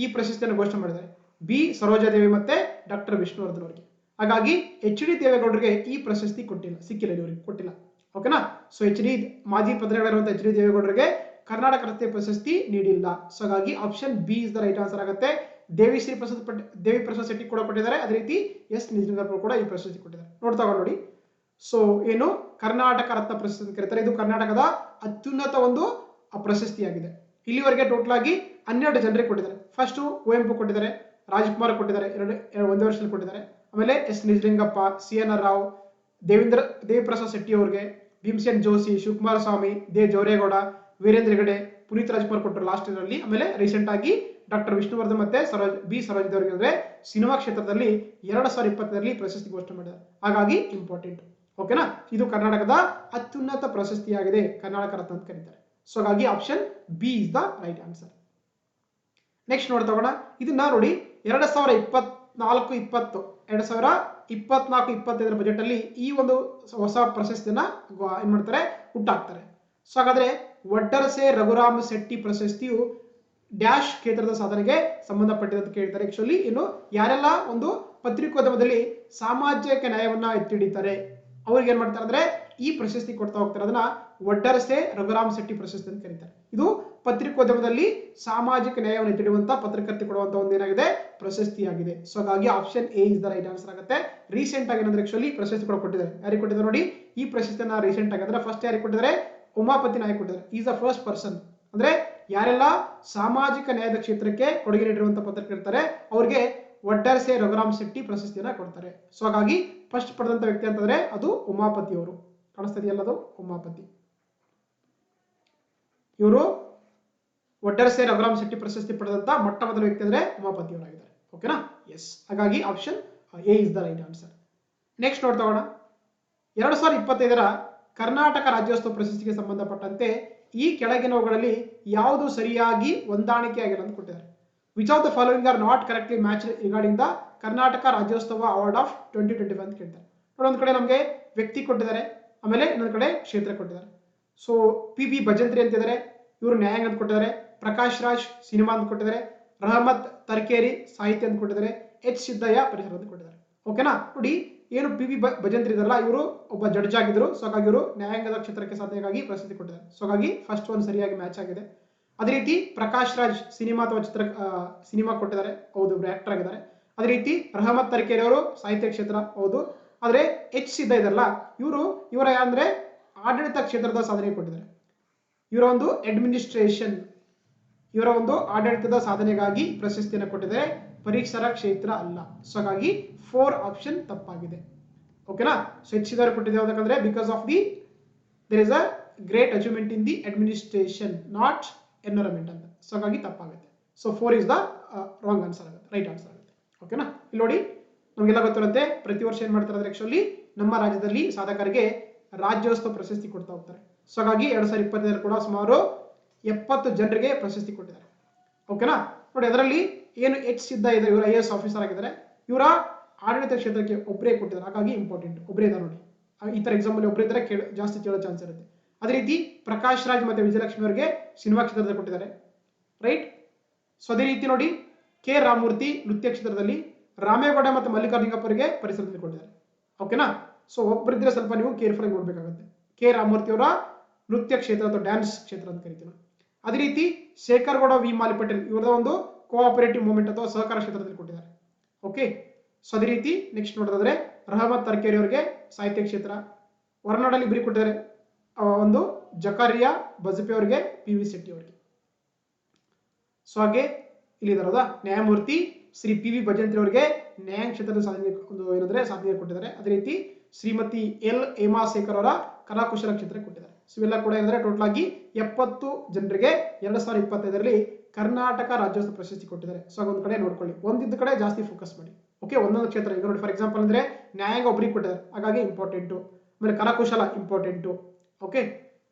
ಈ ಪ್ರಶಸ್ತಿಯನ್ನು ಘೋಷಣೆ ಮಾಡಿದ್ದಾರೆ, B ಸರೋಜಾದೇವಿ ಮತ್ತೆ ಡಾಕ್ಟರ್ ವಿಷ್ಣುವರ್ಧನ್ ಅವರಿಗೆ. ಹಾಗಾಗಿ HD ದೇವೇಗೌಡರಿಗೆ ಈ ಪ್ರಶಸ್ತಿ ಸಿಕ್ಕಿಲ್ಲ, ಇವರಿಗೆ ಕೊಟ್ಟಿಲ್ಲ. ಓಕೆನಾ. ಸೊ ಮಾಜಿ ಪ್ರಧಾನಿಗಳಿರುವಂತಹ HD ದೇವೇಗೌಡರಿಗೆ ಕರ್ನಾಟಕ ರತ್ನ ಪ್ರಶಸ್ತಿ ನೀಡಿಲ್ಲ. ಸೊ ಹಾಗಾಗಿ option B is the right answer ಆಗುತ್ತೆ. ದೇವಿ ಪ್ರಸಾದ್ ಶೆಟ್ಟಿ ಕೂಡ ಕೊಟ್ಟಿದ್ದಾರೆ, ಅದೇ ರೀತಿ S ನಿಜಲಿಂಗಪ್ಪ ಕೂಡ ಈ ಪ್ರಶಸ್ತಿ ಕೊಟ್ಟಿದ್ದಾರೆ. ನೋಡ್ತಾ ನೋಡಿ. ಸೊ ಏನು ಕರ್ನಾಟಕ ರತ್ನ ಪ್ರಶಸ್ತಿ ಅಂತ ಕರೀತಾರೆ. ಇದು ಕರ್ನಾಟಕದ ಅತ್ಯುನ್ನತ ಒಂದು ಪ್ರಶಸ್ತಿಯಾಗಿದೆ. ಇಲ್ಲಿವರೆಗೆ ಟೋಟಲ್ ಆಗಿ 12 ಜನರಿಗೆ ಕೊಟ್ಟಿದ್ದಾರೆ. ಫಸ್ಟ್ ಕುವೆಂಪು ಕೊಟ್ಟಿದ್ದಾರೆ, ರಾಜ್ಕುಮಾರ್ ಕೊಟ್ಟಿದ್ದಾರೆ, ಒಂದೇ ವರ್ಷದಲ್ಲಿ ಕೊಟ್ಟಿದ್ದಾರೆ. ಆಮೇಲೆ S ನಿಜಲಿಂಗಪ್ಪ, CNR ರಾವ್, ದೇವಿ ಪ್ರಸಾದ್ ಶೆಟ್ಟಿ ಅವರಿಗೆ, ಭೀಮಸೇನ್ ಜೋಶಿ, ಶಿವಕುಮಾರ ಸ್ವಾಮಿ, ದೇ ಜವರೇಗೌಡ, ವೀರೇಂದ್ರ ಹೆಗಡೆ, ಪುನೀತ್ ರಾಜ್ಕುಮಾರ್ ಕೊಟ್ಟರು ಲಾಸ್ಟ್ ಇಯರ್ ಅಲ್ಲಿ. ಆಮೇಲೆ ರೀಸೆಂಟ್ ಆಗಿ ಡಾಕ್ಟರ್ ವಿಷ್ಣುವರ್ಧನ್ ಮತ್ತೆ B ಸರೋಜಾದೇವಿ ಅವರಿಗೆ ಸಿನಿಮಾ ಕ್ಷೇತ್ರದಲ್ಲಿ 2025ರಲ್ಲಿ ಪ್ರಶಸ್ತಿ ಘೋಷಣೆ ಮಾಡಿದ್ದಾರೆ. ಹಾಗಾಗಿ ಇಂಪಾರ್ಟೆಂಟ್. ಓಕೆನಾ. ಇದು ಕರ್ನಾಟಕದ ಅತ್ಯುನ್ನತ ಪ್ರಶಸ್ತಿಯಾಗಿದೆ, ಕರ್ನಾಟಕ ರತ್ನ ಅಂತ ಕರೀತಾರೆ. ಸೊ ಹಾಗಾಗಿ option B is the right answer. Next ನೋಡ್ತಾ ಹೋಗೋಣ. ಇದನ್ನ ನೋಡಿ 2024-25 ಬಜೆಟ್ ಅಲ್ಲಿ ಈ ಒಂದು ಹೊಸ ಪ್ರಶಸ್ತಿಯನ್ನ ಏನ್ ಮಾಡ್ತಾರೆ, ಹುಟ್ಟಾಕ್ತಾರೆ. ಸೊ ಹಾಗಾದ್ರೆ ವಡ್ಡರಸೆ ರಘುರಾಮ್ ಶೆಟ್ಟಿ ಪ್ರಶಸ್ತಿಯು ಡ್ಯಾಶ್ ಕ್ಷೇತ್ರದ ಸಾಧನೆಗೆ ಸಂಬಂಧಪಟ್ಟಿದೆ ಅಂತ ಕೇಳ್ತಾರೆ. ಆಕ್ಚುಲಿ ಇನ್ನು ಯಾರೆಲ್ಲ ಒಂದು ಪತ್ರಿಕೋದ್ಯಮದಲ್ಲಿ ಸಾಮಾಜಿಕ ನ್ಯಾಯವನ್ನ ಎತ್ತಿ ಹಿಡಿತಾರೆ ಅವ್ರಿಗೆ ಏನ್ ಮಾಡ್ತಾರೆ ಅಂದ್ರೆ ಈ ಪ್ರಶಸ್ತಿ ಕೊಡ್ತಾ ಹೋಗ್ತಾರೆ. ಅದನ್ನ ವಡ್ಡರಸೆ ರಘುರಾಮ್ ಶೆಟ್ಟಿ ಪ್ರಶಸ್ತಿ ಅಂತ ಕರೀತಾರೆ. ಇದು ಪತ್ರಿಕೋದ್ಯಮದಲ್ಲಿ ಸಾಮಾಜಿಕ ನ್ಯಾಯವನ್ನು ಎತ್ತಿಡುವಂತ ಪತ್ರಕರ್ತೆ ಕೊಡುವಂತ ಒಂದು ಏನಾಗಿದೆ, ಪ್ರಶಸ್ತಿಯಾಗಿದೆ. ಸೊ ಹಾಗಾಗಿ option A is the right answer ಆಗುತ್ತೆ. ರೀಸೆಂಟ್ ಆಗಿ ಏನಂದ್ರೆ ಆಕ್ಚುಲಿ ಪ್ರಶಸ್ತಿ ಕೂಡ ಕೊಟ್ಟಿದ್ದಾರೆ. ಯಾರಿಗೆ ಕೊಟ್ಟಿದ್ದಾರೆ ನೋಡಿ, ಈ ಪ್ರಶಸ್ತಿಯನ್ನ ರೀಸೆಂಟ್ ಆಗಿ ಅಂದ್ರೆ ಫಸ್ಟ್ ಯಾರಿಗೆ ಕೊಟ್ಟಿದ್ದಾರೆ, ಉಮಾಪತಿ ನಾಯಕ್ ಕೊಟ್ಟಿದ್ದಾರೆ. Is the first person. ಅಂದ್ರೆ ಯಾರೆಲ್ಲ ಸಾಮಾಜಿಕ ನ್ಯಾಯದ ಕ್ಷೇತ್ರಕ್ಕೆ ಕೊಡುಗೆ ನೀಡಿರುವಂತ ಪತ್ರಕರ್ತಾರೆ ಅವ್ರಿಗೆ ವಡ್ಡರಸೆ ರಘುರಾಮ್ ಶೆಟ್ಟಿ ಪ್ರಶಸ್ತಿಯನ್ನ ಕೊಡ್ತಾರೆ. ಸೊ ಹಾಗಾಗಿ ಫಸ್ಟ್ ಪಡೆದಂತ ವ್ಯಕ್ತಿ ಅಂತಂದ್ರೆ ಅದು ಉಮಾಪತಿ ಅವರು. ಕಾಣಿಸ್ತಾ ಇದೆಯಲ್ಲ, ಅದು ಉಮಾಪತಿ. ಇವರು ವಡ್ಡರಸೆ ರಘುರಾಮ್ ಶೆಟ್ಟಿ ಪ್ರಶಸ್ತಿ ಪಡೆದಂತ ಮೊಟ್ಟ ಮೊದಲ ವ್ಯಕ್ತಿ ಅಂದ್ರೆ ಉಮಾಪತಿ ಅವರಾಗಿದ್ದಾರೆ. ಓಕೆನಾ. ಎಸ್. ಹಾಗಾಗಿ option A is the right answer. Next ನೋಡ್ತಾ ಹೋಗೋಣ. 2025ರ ಕರ್ನಾಟಕ ರಾಜ್ಯೋತ್ಸವ ಪ್ರಶಸ್ತಿಗೆ ಸಂಬಂಧಪಟ್ಟಂತೆ ಈ ಕೆಳಗಿನವುಗಳಲ್ಲಿ ಯಾವುದು ಸರಿಯಾಗಿ ಹೊಂದಾಣಿಕೆ ಆಗಿಲ್ಲ ಅಂತ ಕೊಟ್ಟಿದ್ದಾರೆ. Which of the following are not correctly match regarding the Karnataka Rajyotsava award of 2025 ಅಂತ ಕೇಳ್ತಾರೆ. ನೋಡಿ, ಒಂದ್ ಕಡೆ ನಮಗೆ ವ್ಯಕ್ತಿ ಕೊಟ್ಟಿದ್ದಾರೆ, ಆಮೇಲೆ ಇನ್ನೊಂದು ಕಡೆ ಕ್ಷೇತ್ರ ಕೊಟ್ಟಿದ್ದಾರೆ. ಸೊ PB ಭಜಂತ್ರಿ ಅಂತಿದ್ದಾರೆ, ಇವರು ನ್ಯಾಯಾಂಗ ಅಂತ ಕೊಟ್ಟಿದ್ದಾರೆ. ಪ್ರಕಾಶ್ ರಾಜ್ ಸಿನಿಮಾ ಅಂತ ಕೊಟ್ಟಿದ್ದಾರೆ. ರಹಮತ್ ತರ್ಕೇರಿ ಸಾಹಿತ್ಯ ಅಂತ ಕೊಟ್ಟಿದ್ದಾರೆ. H ಸಿದ್ದಯ್ಯ ಪರಿಸರ ಅಂತ ಕೊಟ್ಟಿದ್ದಾರೆ. ಓಕೆನಾ. ನೋಡಿ, ಏನು PB ಭಜಂತ್ರಿ ಇದಾರಲ್ಲ, ಇವರು ಒಬ್ಬ ಜಡ್ಜ್ ಆಗಿದ್ರು. ಸೊ ಹಾಗಾಗಿ ಇವರು ನ್ಯಾಯಾಂಗದ ಕ್ಷೇತ್ರಕ್ಕೆ ಸಾಧನೆಗಾಗಿ ಪ್ರಶಸ್ತಿ ಕೊಟ್ಟಿದ್ದಾರೆ. ಸೊ ಹಾಗಾಗಿ ಫಸ್ಟ್ ಒಂದು ಸರಿಯಾಗಿ ಮ್ಯಾಚ್ ಆಗಿದೆ. ಅದೇ ರೀತಿ ಪ್ರಕಾಶ್ ರಾಜ್ ಸಿನಿಮಾ ಅಥವಾ ಸಿನಿಮಾ ಕೊಟ್ಟಿದ್ದಾರೆ, ಹೌದು, ಇವರು ಆಕ್ಟರ್ ಆಗಿದ್ದಾರೆ. ಅದೇ ರೀತಿ ರಹಮತ್ ತರ್ಕೇರಿ ಅವರು ಸಾಹಿತ್ಯ ಕ್ಷೇತ್ರ, ಹೌದು. ಆದ್ರೆ H ಸಿದ್ದಯ್ಯ ಇದಾರಲ್ಲ, ಇವರ ಅಂದ್ರೆ ಆಡಳಿತ ಕ್ಷೇತ್ರದ ಸಾಧನೆ ಕೊಟ್ಟಿದ್ದಾರೆ. ಇವರ ಒಂದು ಆಡಳಿತದ ಸಾಧನೆಗಾಗಿ ಪ್ರಶಸ್ತಿಯನ್ನು ಕೊಟ್ಟಿದ್ದಾರೆ, ಪರಿಸರ ಕ್ಷೇತ್ರ ಅಲ್ಲ. ಸೊ ಹಾಗಾಗಿ 4 ಆಪ್ಷನ್ ತಪ್ಪಾಗಿದೆ. ಓಕೆನಾ. ಸೊ H ಸಿದ್ದಯ್ಯ ಕೊಟ್ಟಿದೆ ಯಾವ್ದಕ್ಕಂದ್ರೆ because of there is a great achievement in the administration, not environment ಅಂತ. ಸೊ ಹಾಗಾಗಿ ತಪ್ಪಾಗುತ್ತೆ. So 4 is the wrong answer ಆಗುತ್ತೆ, ರೈಟ್ ಆನ್ಸರ್ ಆಗುತ್ತೆ. ಓಕೆನಾ. ಇಲ್ಲಿ ನೋಡಿ, ನಮಗೆಲ್ಲ ಗೊತ್ತಿರುತ್ತೆ ಪ್ರತಿ ವರ್ಷ ಏನ್ ಮಾಡ್ತಾರೆ ಅಂದ್ರೆ ಆಕ್ಚುಲಿ ನಮ್ಮ ರಾಜ್ಯದಲ್ಲಿ ಸಾಧಕರಿಗೆ ರಾಜ್ಯೋತ್ಸವ ಪ್ರಶಸ್ತಿ ಕೊಡ್ತಾ ಹೋಗ್ತಾರೆ. ಸೊ ಹಾಗಾಗಿ 2025 ಕೂಡ ಸುಮಾರು 70 ಜನರಿಗೆ ಪ್ರಶಸ್ತಿ ಕೊಟ್ಟಿದ್ದಾರೆ. ಓಕೆನಾ. ನೋಡಿ, ಅದರಲ್ಲಿ ಏನು H ಸಿದ್ದಯ್ಯ ಇದ್ದಾರೆ, ಇವರು IAS ಆಫೀಸರ್ ಆಗಿದ್ದಾರೆ. ಇವರ ಆಡಳಿತ ಕ್ಷೇತ್ರಕ್ಕೆ ಒಬ್ಬರೇ ಕೊಟ್ಟಿದ್ದಾರೆ. ಹಾಗಾಗಿ ಇಂಪಾರ್ಟೆಂಟ್, ಒಬ್ಬರೇ ಇದ್ದಾರೆ ನೋಡಿ. ಈ ತರ ಎಕ್ಸಾಂಪಲ್ ಒಬ್ಬರೇ ಇದ್ದಾರೆ, ಜಾಸ್ತಿ ಕೇಳೋ ಚಾನ್ಸ್ ಇರುತ್ತೆ. ಅದೇ ರೀತಿ ಪ್ರಕಾಶ್ ರಾಜ್ ಮತ್ತೆ ವಿಜಯಲಕ್ಷ್ಮಿ ಅವರಿಗೆ ಸಿನಿಮಾ ಕ್ಷೇತ್ರದಲ್ಲಿ ಕೊಟ್ಟಿದ್ದಾರೆ. ರೈಟ್. ಸೊ ಅದೇ ರೀತಿ ನೋಡಿ ಕೆ ರಾಮಮೂರ್ತಿ ನೃತ್ಯ ಕ್ಷೇತ್ರದಲ್ಲಿ, ರಾಮೇಗೌಡ ಮತ್ತು ಮಲ್ಲಿಕಾರ್ಜುನಪ್ಪರಿಗೆ ಪರಿಸರದಲ್ಲಿ ಕೊಟ್ಟಿದ್ದಾರೆ. ಓಕೆನಾ. ಸೊ ಒಬ್ಬರಿದ್ರೆ ಸ್ವಲ್ಪ ನೀವು ಕೇರ್ಫುಲ್ ಆಗಿ ನೋಡ್ಬೇಕಾಗುತ್ತೆ. ಕೆ ರಾಮಮೂರ್ತಿ ಅವರ ನೃತ್ಯ ಕ್ಷೇತ್ರ ಅಥವಾ ಡ್ಯಾನ್ಸ್ ಕ್ಷೇತ್ರ ಅಂತ ಕರಿತೀವಿ. ಅದೇ ರೀತಿ ಶೇಖರ್ ಗೌಡ ವಿ ಮಾಲಿ ಪಟೇಲ್ ಇವರದ ಒಂದು ಕೋಆಪರೇಟಿವ್ ಮೂವ್ಮೆಂಟ್ ಅಥವಾ ಸಹಕಾರ ಕ್ಷೇತ್ರದಲ್ಲಿ ಕೊಟ್ಟಿದ್ದಾರೆ. ಓಕೆ. ಸೊ ಅದೇ ರೀತಿ ನೆಕ್ಸ್ಟ್ ನೋಡೋದಾದ್ರೆ ರಹಮತ್ ತರ್ಕೇರಿ ಅವರಿಗೆ ಸಾಹಿತ್ಯ ಕ್ಷೇತ್ರ, ಹೊರನಾಡಲ್ಲಿ ಇಬ್ಬರಿಗೆ ಕೊಟ್ಟಿದ್ದಾರೆ, ಒಂದು ಜಕಾರಿಯಾ ಬಜಪೆ ಅವರಿಗೆ, ಪಿ ವಿ ಶೆಟ್ಟಿ ಅವರಿಗೆ. ಸೊ ಹಾಗೆ ಇಲ್ಲಿ ಇದಾರದ ನ್ಯಾಯಮೂರ್ತಿ ಶ್ರೀ ಪಿ ವಿ ಭಜಂತ್ರಿ ಅವರಿಗೆ ನ್ಯಾಯಾಂಗ ಕ್ಷೇತ್ರದ ಸಾಧನೆ ಒಂದು ಏನಂದ್ರೆ ಸಾಧನೆ ಕೊಟ್ಟಿದ್ದಾರೆ. ಅದೇ ರೀತಿ ಶ್ರೀಮತಿ ಎಲ್ ಹೇಮಾ ಶೇಖರ್ ಅವರ ಕಲಾಕುಶಲ ಕ್ಷೇತ್ರ ಕೊಟ್ಟಿದ್ದಾರೆ. ಸೊ ಇವೆಲ್ಲ ಕೂಡ ಏನಂದ್ರೆ ಟೋಟಲ್ ಆಗಿ 70 ಜನರಿಗೆ 2025ರಲ್ಲಿ ಕರ್ನಾಟಕ ರಾಜ್ಯೋತ್ಸವ ಪ್ರಶಸ್ತಿ ಕೊಟ್ಟಿದ್ದಾರೆ. ಸೊ ಒಂದು ಕಡೆ ನೋಡ್ಕೊಳ್ಳಿ, ಒಂದಿದ್ದ ಕಡೆ ಜಾಸ್ತಿ ಫೋಕಸ್ ಮಾಡಿ. ಓಕೆ. ಒಂದೊಂದು ಕ್ಷೇತ್ರ ಈಗ ನೋಡಿ ಫಾರ್ ಎಕ್ಸಾಂಪಲ್ ಅಂದ್ರೆ ನ್ಯಾಯಾಂಗ ಒಬ್ಬರಿಗೆ ಕೊಟ್ಟಿದ್ದಾರೆ, ಹಾಗಾಗಿ ಇಂಪಾರ್ಟೆಂಟು. ಆಮೇಲೆ ಕಲಾಕುಶಲ ಇಂಪಾರ್ಟೆಂಟು. ಓಕೆ.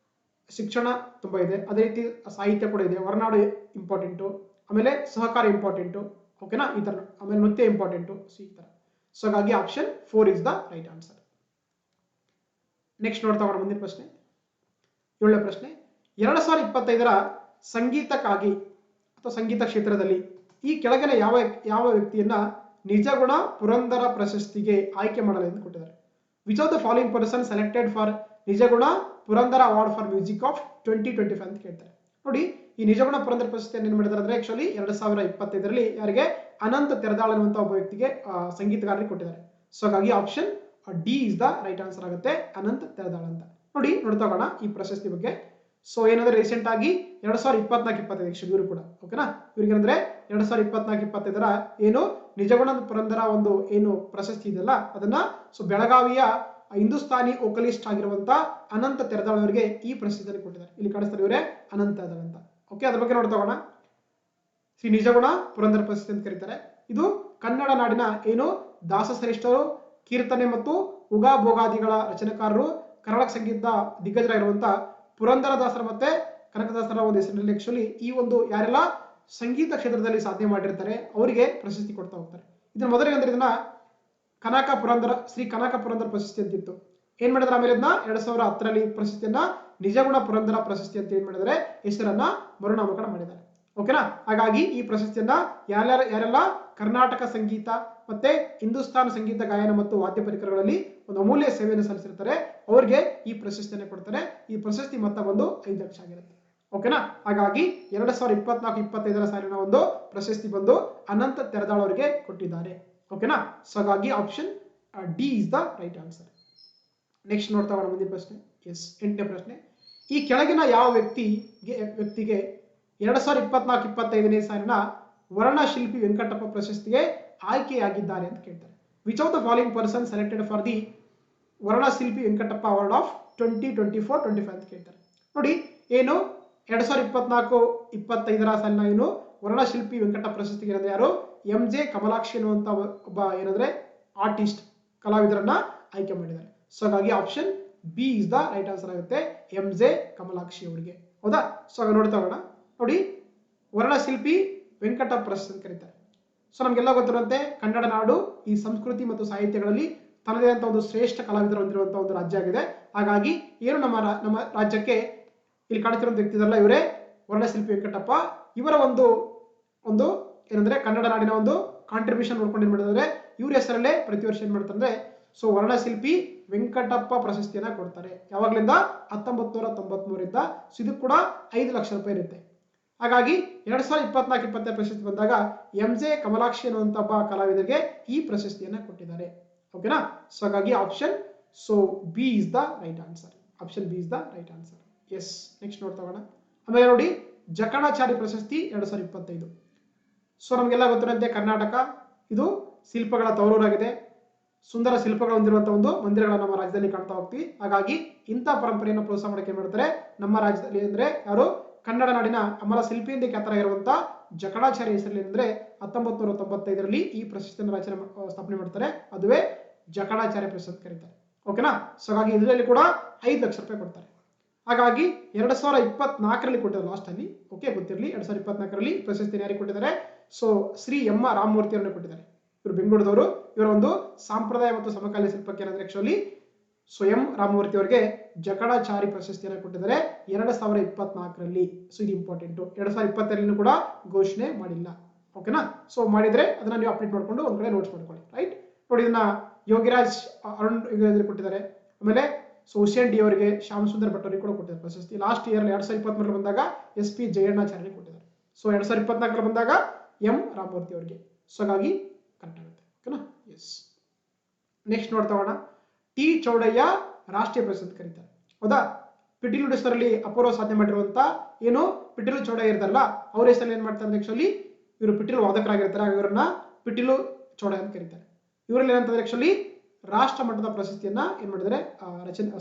ಶಿಕ್ಷಣ ತುಂಬಾ ಇದೆ, ಅದೇ ರೀತಿ ಸಾಹಿತ್ಯ ಕೂಡ ಇದೆ, ಹೊರನಾಡು ಇಂಪಾರ್ಟೆಂಟು, ಆಮೇಲೆ ಸಹಕಾರ ಇಂಪಾರ್ಟೆಂಟು. ಓಕೆನಾ. ಈ ತರ. ಆಮೇಲೆ ನೃತ್ಯ ಇಂಪಾರ್ಟೆಂಟು. ಸೊ ಈ ತರ. ಸೊ ಹಾಗಾಗಿ option 4 is the right answer. Next ನೋಡ್ತಾ ಹೋಗೋಣ ಮುಂದಿನ ಪ್ರಶ್ನೆ. 7ನೇ ಪ್ರಶ್ನೆ. 2025ರ ಸಂಗೀತಕ್ಕಾಗಿ ಅಥವಾ ಸಂಗೀತ ಕ್ಷೇತ್ರದಲ್ಲಿ ಈ ಕೆಳಗಿನ ಯಾವ ವ್ಯಕ್ತಿಯನ್ನ ನಿಜಗುಣ ಪುರಂದರ ಪ್ರಶಸ್ತಿಗೆ ಆಯ್ಕೆ ಮಾಡಲೆಂದು ಕೊಟ್ಟಿದ್ದಾರೆ. Which of the following person selected for Nijaguna Purandara award for music of 2025 ಅಂತ ಕೇಳ್ತಾರೆ. ನೋಡಿ ಈ ನಿಜಗುಣ ಪುರಂದರ ಪ್ರಶಸ್ತಿಯನ್ನು ಏನ್ ಮಾಡಿದ್ದಾರೆ ಅಂದ್ರೆ ಆಕ್ಚುಲಿ 2025ರಲ್ಲಿ ಯಾರಿಗೆ ಅನಂತ ತೆರದಾಳ್ ಅನ್ನುವಂತ ಒಬ್ಬ ವ್ಯಕ್ತಿಗೆ ಸಂಗೀತಗಾರರಿಗೆ ಕೊಟ್ಟಿದ್ದಾರೆ. ಸೊ ಹಾಗಾಗಿ option D is the right answer ಆಗುತ್ತೆ, ಅನಂತ ತೆರದಾಳ್ ಅಂತ. ನೋಡಿ ನೋಡ್ತಾ ಹೋಗೋಣ ಈ ಪ್ರಶಸ್ತಿ ಬಗ್ಗೆ. ಸೊ ಏನಂದ್ರೆ ರೀಸೆಂಟ್ ಆಗಿ 2024-25 ಇವರು ಕೂಡ. ಓಕೆನಾ. ಇವ್ರಿಗೆ ಅಂದ್ರೆ 2024-25ರ ಏನು ನಿಜಗುಣ ಪುರಂದರ ಒಂದು ಏನು ಪ್ರಶಸ್ತಿ ಇದೆಯಲ್ಲ ಅದನ್ನ ಸೊ ಬೆಳಗಾವಿಯ ಹಿಂದೂಸ್ತಾನಿ ವೋಕಲಿಸ್ಟ್ ಆಗಿರುವಂತ ಅನಂತ ತೆರದಾಳ್ ಅವರಿಗೆ ಈ ಪ್ರಶಸ್ತಿಯನ್ನು ಕೊಟ್ಟಿದ್ದಾರೆ. ಇಲ್ಲಿ ಕಾಣಿಸ್ತಾರೆ ಇವರೇ ಅನಂತ ತೆರದಾಳ್ ಅಂತ. ಓಕೆ. ಅದ್ರ ಬಗ್ಗೆ ನೋಡ್ತಾ ಹೋಗೋಣ. ಶ್ರೀ ನಿಜಗುಣ ಪುರಂದರ ಪ್ರಶಸ್ತಿ ಅಂತ ಕರೀತಾರೆ. ಇದು ಕನ್ನಡ ನಾಡಿನ ಏನು ದಾಸ ಶ್ರೇಷ್ಠರು, ಕೀರ್ತನೆ ಮತ್ತು ಉಗಾ ಭೋಗಾದಿಗಳ ರಚನೆಕಾರರು, ಕರ್ನಾಟಕ ಸಂಗೀತದ ದಿಗ್ಗಜರಾಗಿರುವಂತ ಪುರಂದರದಾಸರ ಮತ್ತೆ ಕನಕದಾಸರ ಒಂದು ಹೆಸರಿನಲ್ಲಿ ಆಕ್ಚುಲಿ ಈ ಒಂದು ಯಾರೆಲ್ಲ ಸಂಗೀತ ಕ್ಷೇತ್ರದಲ್ಲಿ ಸಾಧನೆ ಮಾಡಿರ್ತಾರೆ ಅವರಿಗೆ ಪ್ರಶಸ್ತಿ ಕೊಡ್ತಾ ಹೋಗ್ತಾರೆ. ಇದನ್ನ ಮೊದಲಿಗೆ ಅಂದ್ರೆ ಇದನ್ನ ಕನಕ ಪುರಂದರ ಶ್ರೀ ಕನಕ ಪುರಂದರ ಪ್ರಶಸ್ತಿ ಅಂತಿತ್ತು. ಏನ್ ಮಾಡಿದ್ರೆ ಆಮೇಲೆ ಇದನ್ನ 2010ರಲ್ಲಿ ಪ್ರಶಸ್ತಿಯನ್ನ ನಿಜಗುಣ ಪುರಂದರ ಪ್ರಶಸ್ತಿ ಅಂತ ಏನ್ ಮಾಡಿದರೆ ಹೆಸರನ್ನ ಮರುನಾಮಕರಣ ಮಾಡಿದ್ದಾರೆ. ಓಕೆನಾ. ಹಾಗಾಗಿ ಈ ಪ್ರಶಸ್ತಿಯನ್ನ ಯಾರೆಲ್ಲ ಕರ್ನಾಟಕ ಸಂಗೀತ ಮತ್ತೆ ಹಿಂದೂಸ್ತಾನ ಸಂಗೀತ ಗಾಯನ ಮತ್ತು ವಾದ್ಯ ಪರಿಕರಗಳಲ್ಲಿ ಒಂದು ಅಮೂಲ್ಯ ಸೇವೆಯನ್ನು ಸಲ್ಲಿಸಿರ್ತಾರೆ ಅವರಿಗೆ ಈ ಪ್ರಶಸ್ತಿಯನ್ನು ಕೊಡ್ತಾರೆ. ಈ ಪ್ರಶಸ್ತಿ ಮೊತ್ತ ಬಂದು 5 ಲಕ್ಷ ಆಗಿರುತ್ತೆ. ಓಕೆನಾ. ಹಾಗಾಗಿ 2024-25ರ ಸಾಲಿನ ಒಂದು ಪ್ರಶಸ್ತಿ ಬಂದು ಅನಂತ ತೆರದಾಳ್ ಅವರಿಗೆ ಕೊಟ್ಟಿದ್ದಾರೆ. ಓಕೆನಾ. ಸೊ ಹಾಗಾಗಿ option D is the right answer. Next ನೋಡ್ತಾ ಹೋಗೋಣ ಮುಂದಿನ ಪ್ರಶ್ನೆ. ಎಸ್ 8ನೇ ಪ್ರಶ್ನೆ. ಈ ಕೆಳಗಿನ ಯಾವ ವ್ಯಕ್ತಿಗೆ 2024-25ನೇ ಸಾಲಿನ ವರ್ಣಶಿಲ್ಪಿ ವೆಂಕಟಪ್ಪ ಪ್ರಶಸ್ತಿಗೆ ಆಯ್ಕೆಯಾಗಿದ್ದಾರೆ ಅಂತ ಕೇಳ್ತಾರೆ. Which of the following person selected for the Varnashilpi Venkatappa award of 2024-25 ಅಂತ ಕೇಳ್ತಾರೆ. ನೋಡಿ ಏನು 2024-25ರ ಸಾಲಿನ ಏನು ವರ್ಣಶಿಲ್ಪಿ ವೆಂಕಟಪ್ಪ ಪ್ರಶಸ್ತಿಗೆ ಏನಂದ್ರೆ ಯಾರು MJ ಕಮಲಾಕ್ಷಿ ಅನ್ನುವಂತ ಒಬ್ಬ ಏನಂದ್ರೆ ಆರ್ಟಿಸ್ಟ್ ಕಲಾವಿದರನ್ನ ಆಯ್ಕೆ ಮಾಡಿದ್ದಾರೆ. ಸೊ ಹಾಗಾಗಿ option B is the right answer ಆಗುತ್ತೆ, MJ ಕಮಲಾಕ್ಷಿ ಅವರಿಗೆ. ಹೌದಾ. ಸೊ ಹಾಗೆ ನೋಡ್ತಾ ಹೋಗೋಣ. ನೋಡಿ ವರ್ಣಶಿಲ್ಪಿ ವೆಂಕಟಪ್ಪ ಪ್ರಶಸ್ತಿ ಅಂತ ಕರೀತಾರೆ. ಸೊ ನಮ್ಗೆಲ್ಲ ಗೊತ್ತಿರುವಂತೆ ಕನ್ನಡ ನಾಡು ಈ ಸಂಸ್ಕೃತಿ ಮತ್ತು ಸಾಹಿತ್ಯಗಳಲ್ಲಿ ತನ್ನದೇ ಅಂತ ಒಂದು ಶ್ರೇಷ್ಠ ಕಲಾವಿದರು ಹೊಂದಿರುವಂತಹ ಒಂದು ರಾಜ್ಯ ಆಗಿದೆ. ಹಾಗಾಗಿ ಏನು ನಮ್ಮ ರಾಜ್ಯಕ್ಕೆ ಇಲ್ಲಿ ಕಾಣುತ್ತಿರುವಂತ ವ್ಯಕ್ತಿದಲ್ಲ ಇವರೇ ವರ್ಣಶಿಲ್ಪಿ ವೆಂಕಟಪ್ಪ. ಇವರ ಒಂದು ಏನಂದ್ರೆ ಕನ್ನಡ ನಾಡಿನ ಒಂದು ಕಾಂಟ್ರಿಬ್ಯೂಷನ್ ನೋಡ್ಕೊಂಡು ಏನ್ ಮಾಡಿದ್ರೆ ಇವ್ರ ಹೆಸರಲ್ಲೇ ಪ್ರತಿ ವರ್ಷ ಏನ್ ಮಾಡ್ತಾರೆ ಸೊ ವರ್ಣಶಿಲ್ಪಿ ವೆಂಕಟಪ್ಪ ಪ್ರಶಸ್ತಿಯನ್ನ ಕೊಡ್ತಾರೆ. ಯಾವಾಗ್ಲಿಂದ 1993ರಿಂದ. ಸೊ ಇದು ಕೂಡ 5 ಲಕ್ಷ ರೂಪಾಯಿ ಇರುತ್ತೆ. ಹಾಗಾಗಿ 2024-25 ಪ್ರಶಸ್ತಿ ಬಂದಾಗ MJ ಕಮಲಾಕ್ಷಿ ಅನ್ನುವಂತ ಒಬ್ಬ ಕಲಾವಿದರಿಗೆ ಈ ಪ್ರಶಸ್ತಿಯನ್ನ ಕೊಟ್ಟಿದ್ದಾರೆ. ಓಕೆನಾ. ಸೊ ಹಾಗಾಗಿ option so B is the right answer. Option B is the right answer. Yes. Next ನೋಡ್ತಾ ಹೋಗೋಣ. ಆಮೇಲೆ ನೋಡಿ ಜಕಣಾಚಾರಿ ಪ್ರಶಸ್ತಿ 2025. ಸೊ ನಮಗೆಲ್ಲ ಗೊತ್ತಿರುವಂತೆ ಕರ್ನಾಟಕ ಇದು ಶಿಲ್ಪಗಳ ತವರೂರಾಗಿದೆ. ಸುಂದರ ಶಿಲ್ಪಗಳು ಹೊಂದಿರುವಂತಹ ಒಂದು ಮಂದಿರಗಳನ್ನ ನಮ್ಮ ರಾಜ್ಯದಲ್ಲಿ ಕಾಣ್ತಾ ಹೋಗ್ತೀವಿ. ಹಾಗಾಗಿ ಇಂಥ ಪರಂಪರೆಯನ್ನು ಪ್ರೋತ್ಸಾಹ ಮಾಡಕ್ಕೆ ಏನ್ ಮಾಡ್ತಾರೆ ನಮ್ಮ ರಾಜ್ಯದಲ್ಲಿ ಅಂದ್ರೆ ಯಾರು ಕನ್ನಡ ನಾಡಿನ ಅಮರ ಶಿಲ್ಪಿ ಎಂದೇ ಖ್ಯಾತರಾಗಿರುವಂತಹ ಜಕಣಾಚಾರ್ಯ ಹೆಸರಲ್ಲಿ ಅಂದ್ರೆ 1995ರಲ್ಲಿ ಈ ಪ್ರಶಸ್ತಿಯನ್ನು ಸ್ಥಾಪನೆ ಮಾಡ್ತಾರೆ. ಅದುವೇ ಜಕಣಾಚಾರ್ಯ ಪ್ರಶಸ್ತಿ ಕರೀತಾರೆ. ಓಕೆನಾ. ಸೊ ಹಾಗಾಗಿ ಇದರಲ್ಲಿ ಕೂಡ 5 ಲಕ್ಷ ರೂಪಾಯಿ ಕೊಡ್ತಾರೆ. ಹಾಗಾಗಿ 2024ರಲ್ಲಿ ಕೊಟ್ಟಿದ್ದಾರೆ ಲಾಸ್ಟ್ ಅಲ್ಲಿ. ಓಕೆ ಗೊತ್ತಿರಲಿ 2024ರಲ್ಲಿ ಪ್ರಶಸ್ತಿಯನ್ನು ಯಾರಿಗೆ ಕೊಟ್ಟಿದ್ದಾರೆ ಸೊ ಶ್ರೀ ಎಂ ರಾಮಮೂರ್ತಿ ಅವರನ್ನು ಕೊಟ್ಟಿದ್ದಾರೆ. ಇವರು ಬೆಂಗಳೂರದವರು. ಇವರ ಒಂದು ಸಾಂಪ್ರದಾಯ ಮತ್ತು ಸಮಕಾಲೀನ ಶಿಲ್ಪಕ್ಕೆ ಏನಂದ್ರೆ ಆಕ್ಚುಲಿ ಸೊ ಎಂ ರಾಮಮೂರ್ತಿ ಅವರಿಗೆ ಜಕಣಾಚಾರಿ ಪ್ರಶಸ್ತಿಯನ್ನು ಕೊಟ್ಟಿದ್ದಾರೆ 2024ರಲ್ಲಿ. ಸೊ ಇದು ಇಂಪಾರ್ಟೆಂಟು. 2020ರಲ್ಲಿ ಕೂಡ ಘೋಷಣೆ ಮಾಡಿಲ್ಲ. ಓಕೆನಾ. ಸೊ ಮಾಡಿದ್ರೆ ಅದನ್ನ ನೀವು ಅಪ್ಡೇಟ್ ಮಾಡ್ಕೊಂಡು ಒಂದ್ ಕಡೆ ನೋಟ್ಸ್ ಮಾಡ್ಕೊಳ್ಳಿ. ರೈಟ್. ನೋಡಿ, ಇದನ್ನ ಯೋಗಿರಾಜ್ ಅರುಣ್ ಕೊಟ್ಟಿದ್ದಾರೆ. ಆಮೇಲೆ ಸೊ ಹುಸೇನ್ ಡಿ ಅವರಿಗೆ, ಶ್ಯಾಮ್ ಸುಂದರ್ ಭಟ್ ಅವರಿಗೆ ಕೂಡ ಕೊಟ್ಟಿದ್ದಾರೆ ಪ್ರಶಸ್ತಿ. ಲಾಸ್ಟ್ ಇಯರ್ 2023 ಬಂದಾಗ SP ಜಯಣ್ಣಾಚಾರ್ಯ ಕೊಟ್ಟಿದ್ದಾರೆ. ಸೊ 2024 ಬಂದಾಗ ಎಂ ರಾಮಮೂರ್ತಿ ಅವರಿಗೆ. ಸೊ ಹಾಗಾಗಿ ಕರೆಕ್ಟ್ ಆಗುತ್ತೆ. ಓಕೆನಾ. ಎಸ್. ನೆಕ್ಸ್ಟ್ ನೋಡ್ತಾ ಟಿ ಚೌಡಯ್ಯ ರಾಷ್ಟ್ರೀಯ ಪ್ರಶಸ್ತಿ ಕರೀತಾರೆ. ಹೌದಾ. ಪಿಟೀಲು ಡಿಸ್ಟರಲ್ಲಿ ಅಪೂರ್ವ ಸಾಧನೆ ಮಾಡಿರುವಂತ ಏನು ಪಿಟೀಲು ಚೌಡಯ್ಯ ಇರ್ತಾರಲ್ಲ, ಅವ್ರ ಹೆಸರಲ್ಲಿ ಏನ್ ಮಾಡ್ತಾರೆ, ಆಕ್ಚುಲಿ ಇವರು ಪಿಟೀಲು ವಾದಕರಾಗಿರ್ತಾರೆ. ಇವರನ್ನ ಪಿಟೀಲು ಚೌಡಯ್ಯ ಅಂತ ಕರೀತಾರೆ. ಇವರಲ್ಲಿ ಏನಂತಂದ್ರೆ ಆಕ್ಚುಲಿ ರಾಷ್ಟ್ರ ಮಟ್ಟದ ಪ್ರಶಸ್ತಿಯನ್ನ ಏನ್ ಮಾಡಿದ್ದಾರೆ,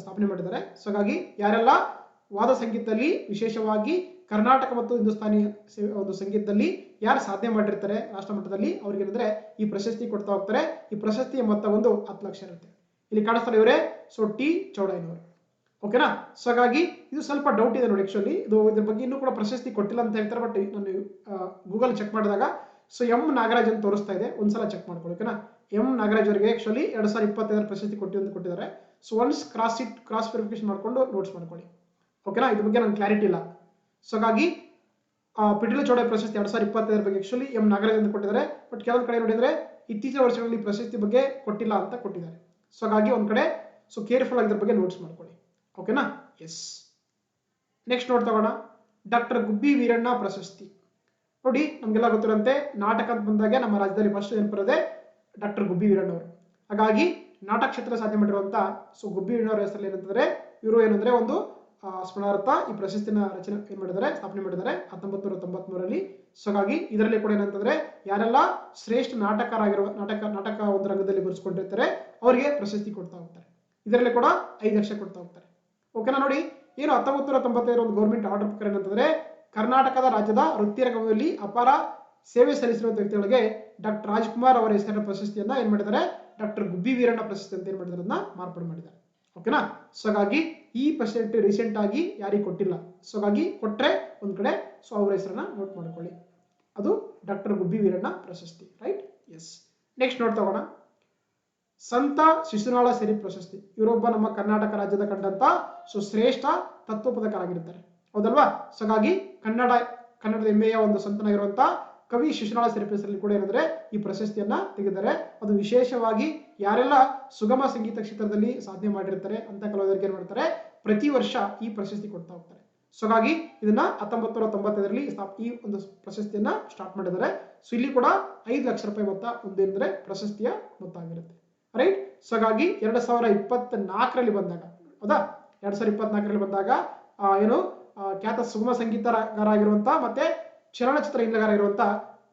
ಸ್ಥಾಪನೆ ಮಾಡಿದ್ದಾರೆ. ಸೊ ಹಾಗಾಗಿ ಯಾರೆಲ್ಲ ವಾದ ಸಂಗೀತದಲ್ಲಿ, ವಿಶೇಷವಾಗಿ ಕರ್ನಾಟಕ ಮತ್ತು ಹಿಂದೂಸ್ತಾನಿ ಒಂದು ಸಂಗೀತದಲ್ಲಿ ಯಾರು ಸಾಧನೆ ಮಾಡಿರ್ತಾರೆ ರಾಷ್ಟ್ರ ಮಟ್ಟದಲ್ಲಿ, ಅವ್ರಿಗೆ ಏನಂದ್ರೆ ಈ ಪ್ರಶಸ್ತಿ ಕೊಡ್ತಾ ಹೋಗ್ತಾರೆ. ಈ ಪ್ರಶಸ್ತಿಯ ಮೊತ್ತ ಒಂದು 10 ಲಕ್ಷ ಇರುತ್ತೆ. ಇಲ್ಲಿ ಕಾಣಿಸ್ತಾರೆ ಇವರೇ. ಸೊ ಟಿ ಚೌಡಯ್ಯನವರು. ಓಕೆನಾ. ಸೊ ಹಾಗಾಗಿ ಇದು ಸ್ವಲ್ಪ ಡೌಟ್ ಇದೆ ನೋಡಿ. ಆಕ್ಚುಲಿ ಇದು ಇದ್ರ ಬಗ್ಗೆ ಇನ್ನೂ ಕೂಡ ಪ್ರಶಸ್ತಿ ಕೊಟ್ಟಿಲ್ಲ ಅಂತ ಹೇಳ್ತಾರೆ. ಬಟ್ ನಾನು ಗೂಗಲ್ ಚೆಕ್ ಮಾಡಿದಾಗ ಸೊ ಎಂ ನಾಗರಾಜ್ ಅಂತ ತೋರಿಸ್ತಾ ಇದೆ. ಒಂದ್ಸಲ ಚೆಕ್ ಮಾಡ್ಕೊಳ್ಳಿ. ಓಕೆನಾ. ಎಂ ನಾಗರಾಜ್ ಅವರಿಗೆ ಆಕ್ಚುಲಿ 2025 ಪ್ರಶಸ್ತಿ ಕೊಟ್ಟಿದ್ದಾರೆ. ಸೊ ಒನ್ಸ್ ಕ್ರಾಸ್ ವೆರಿಫಿಕೇಶನ್ ಮಾಡ್ಕೊಂಡು ನೋಟ್ಸ್ ಮಾಡ್ಕೊಳ್ಳಿ. ಓಕೆನಾ. ಇದ್ರ ಬಗ್ಗೆ ನಂಗೆ ಕ್ಲಾರಿಟಿ ಇಲ್ಲ. ಸೊ ಹಾಗಾಗಿ ಪಿಟೀಲು ಚೌಡಯ್ಯ ಪ್ರಶಸ್ತಿ 2025 ಬಗ್ಗೆ ಆಕ್ಚುಲಿ ಎಂ ನಾಗರಾಜ್ ಅಂತ ಕೊಟ್ಟಿದ್ದಾರೆ. ಬಟ್ ಕೆಲವೊಂದು ಕಡೆ ನೋಡಿದ್ರೆ ಇತ್ತೀಚಿನ ವರ್ಷಗಳಲ್ಲಿ ಪ್ರಶಸ್ತಿ ಬಗ್ಗೆ ಕೊಟ್ಟಿಲ್ಲ ಅಂತ ಕೊಟ್ಟಿದ್ದಾರೆ. ಸೊ ಹಾಗಾಗಿ ಒಂದ್ ಕಡೆ ಸೊ ಕೇರ್ಫುಲ್ ಆಗಿ ಇದ್ರ ಬಗ್ಗೆ ನೋಟ್ಸ್ ಮಾಡ್ಕೊಳ್ಳಿ. ಓಕೆನಾ. ಎಸ್. ನೆಕ್ಸ್ಟ್ ನೋಡ್ತಾ ಡಾಕ್ಟರ್ ಗುಬ್ಬಿ ವೀರಣ್ಣ ಪ್ರಶಸ್ತಿ. ನೋಡಿ, ನಮ್ಗೆಲ್ಲ ಗೊತ್ತಿರುವಂತೆ ನಾಟಕ ಅಂತ ಬಂದಾಗ ನಮ್ಮ ರಾಜ್ಯದಲ್ಲಿ ಫಸ್ಟ್ ನೆನಪಿರೋದೆ ಡಾಕ್ಟರ್ ಗುಬ್ಬಿ ವೀರಣ್ಣ ಅವರು. ಹಾಗಾಗಿ ನಾಟಕ ಕ್ಷೇತ್ರ ಸಾಧನೆ ಮಾಡಿರುವಂತ ಸೊ ಗುಬ್ಬಿ ವೀರಣ್ಣ ಅವರ ಹೆಸರಲ್ಲಿ ಏನಂತಂದ್ರೆ ಇವರು ಏನಂದ್ರೆ ಒಂದು ಸ್ಮರಣಾರ್ಥ ಈ ಪ್ರಶಸ್ತಿನ ರಚನೆ ಏನ್ ಮಾಡಿದ್ದಾರೆ, ಸ್ಥಾಪನೆ ಮಾಡಿದ್ದಾರೆ 1993ರಲ್ಲಿ. ಸೊ ಹಾಗಾಗಿ ಇದರಲ್ಲಿ ಕೂಡ ಏನಂತಂದ್ರೆ ಯಾರೆಲ್ಲ ಶ್ರೇಷ್ಠ ನಾಟಕ ಒಂದು ರಂಗದಲ್ಲಿ ಗುರುತಿಸಿಕೊಂಡಿರ್ತಾರೆ ಅವರಿಗೆ ಪ್ರಶಸ್ತಿ ಕೊಡ್ತಾ ಹೋಗ್ತಾರೆ. ಇದರಲ್ಲಿ ಕೂಡ 5 ಲಕ್ಷ ಕೊಡ್ತಾ ಹೋಗ್ತಾರೆ. ಓಕೆನಾ. ನೋಡಿ, ಏನು 1995 ಒಂದು ಗೌರ್ಮೆಂಟ್ ಆರ್ಡರ್ ಪ್ರಕಾರ ಏನಂತಂದ್ರೆ ಕರ್ನಾಟಕದ ರಾಜ್ಯದ ವೃತ್ತಿ ರಂಗದಲ್ಲಿ ಅಪಾರ ಸೇವೆ ಸಲ್ಲಿಸಿರುವಂತ ವ್ಯಕ್ತಿಗಳಿಗೆ ಡಾಕ್ಟರ್ ರಾಜ್ಕುಮಾರ್ ಅವರ ಹೆಸರಿನ ಪ್ರಶಸ್ತಿಯನ್ನ ಏನ್ ಮಾಡಿದ್ದಾರೆ, ಡಾಕ್ಟರ್ ಗುಬ್ಬಿ ವೀರಣ್ಣ ಪ್ರಶಸ್ತಿ ಅಂತ ಏನ್ ಮಾಡಿದ್ದಾರೆ, ಅದನ್ನ ಮಾರ್ಪಾಡು ಮಾಡಿದ್ದಾರೆ. ಓಕೆನಾ. ಸೊ ಹಾಗಾಗಿ ಈ ಪ್ರಶಸ್ತಿ ರೀಸೆಂಟ್ ಆಗಿ ಯಾರಿಗೆ ಕೊಟ್ಟಿಲ್ಲ. ಸೊ ಹಾಗಾಗಿ ಕೊಟ್ರೆ ಒಂದ್ ಕಡೆ ಸೊ ಅವರ ಹೆಸರನ್ನ ನೋಟ್ ಮಾಡ್ಕೊಳ್ಳಿ. ಅದು ಡಾಕ್ಟರ್ ಗುಬ್ಬಿ ವೀರಣ್ಣ ಪ್ರಶಸ್ತಿ. ರೈಟ್. ಎಸ್. ನೆಕ್ಸ್ಟ್ ನೋಡ್ತಾ ಸಂತ ಶಿಶುನಾಳ ಸಿರಿ ಪ್ರಶಸ್ತಿ. ಇವರೊಬ್ಬ ನಮ್ಮ ಕರ್ನಾಟಕ ರಾಜ್ಯದ ಕಂಡಂತ ಸೊ ಶ್ರೇಷ್ಠ ತತ್ವಪದಕರಾಗಿರ್ತಾರೆ. ಹೌದಲ್ವಾ. ಸೊ ಹಾಗಾಗಿ ಕನ್ನಡದ ಹೆಮ್ಮೆಯ ಒಂದು ಸಂತನಾಗಿರುವಂತ ಕವಿ ಶಿಶುನಾಳ ಸಿರಿಯಲ್ಲಿ ಕೂಡ ಏನಂದ್ರೆ ಈ ಪ್ರಶಸ್ತಿಯನ್ನ ತೆಗೆದಿದ್ದಾರೆ. ಅದು ವಿಶೇಷವಾಗಿ ಯಾರೆಲ್ಲ ಸುಗಮ ಸಂಗೀತ ಕ್ಷೇತ್ರದಲ್ಲಿ ಸಾಧನೆ ಮಾಡಿರ್ತಾರೆ ಅಂತ ಕಲಾವಿದರಿಗೆ ಏನ್ ಮಾಡ್ತಾರೆ, ಪ್ರತಿ ವರ್ಷ ಈ ಪ್ರಶಸ್ತಿ ಕೊಡ್ತಾ ಹೋಗ್ತಾರೆ. ಸೊ ಹಾಗಾಗಿ ಇದನ್ನ 1995ರಲ್ಲಿ ಈ ಒಂದು ಪ್ರಶಸ್ತಿಯನ್ನ ಸ್ಟಾರ್ಟ್ ಮಾಡಿದ್ದಾರೆ. ಸೊ ಇಲ್ಲಿ ಕೂಡ 5 ಲಕ್ಷ ರೂಪಾಯಿ ಮೊತ್ತ ಒಂದೇಂದ್ರೆ ಪ್ರಶಸ್ತಿಯ ಮೊತ್ತ ಆಗಿರುತ್ತೆ. ರೈಟ್. ಸೊ ಹಾಗಾಗಿ 2024ರಲ್ಲಿ ಬಂದಾಗ, ಹೌದಾ, 2024ರಲ್ಲಿ ಬಂದಾಗ ಏನು ಖ್ಯಾತ ಸುಗಮ ಸಂಗೀತಗಾರ ಆಗಿರುವಂತ ಮತ್ತೆ ಚಲನಚಿತ್ರ ಹಿನ್ನೆಲೆಗಾರ ಆಗಿರುವಂತ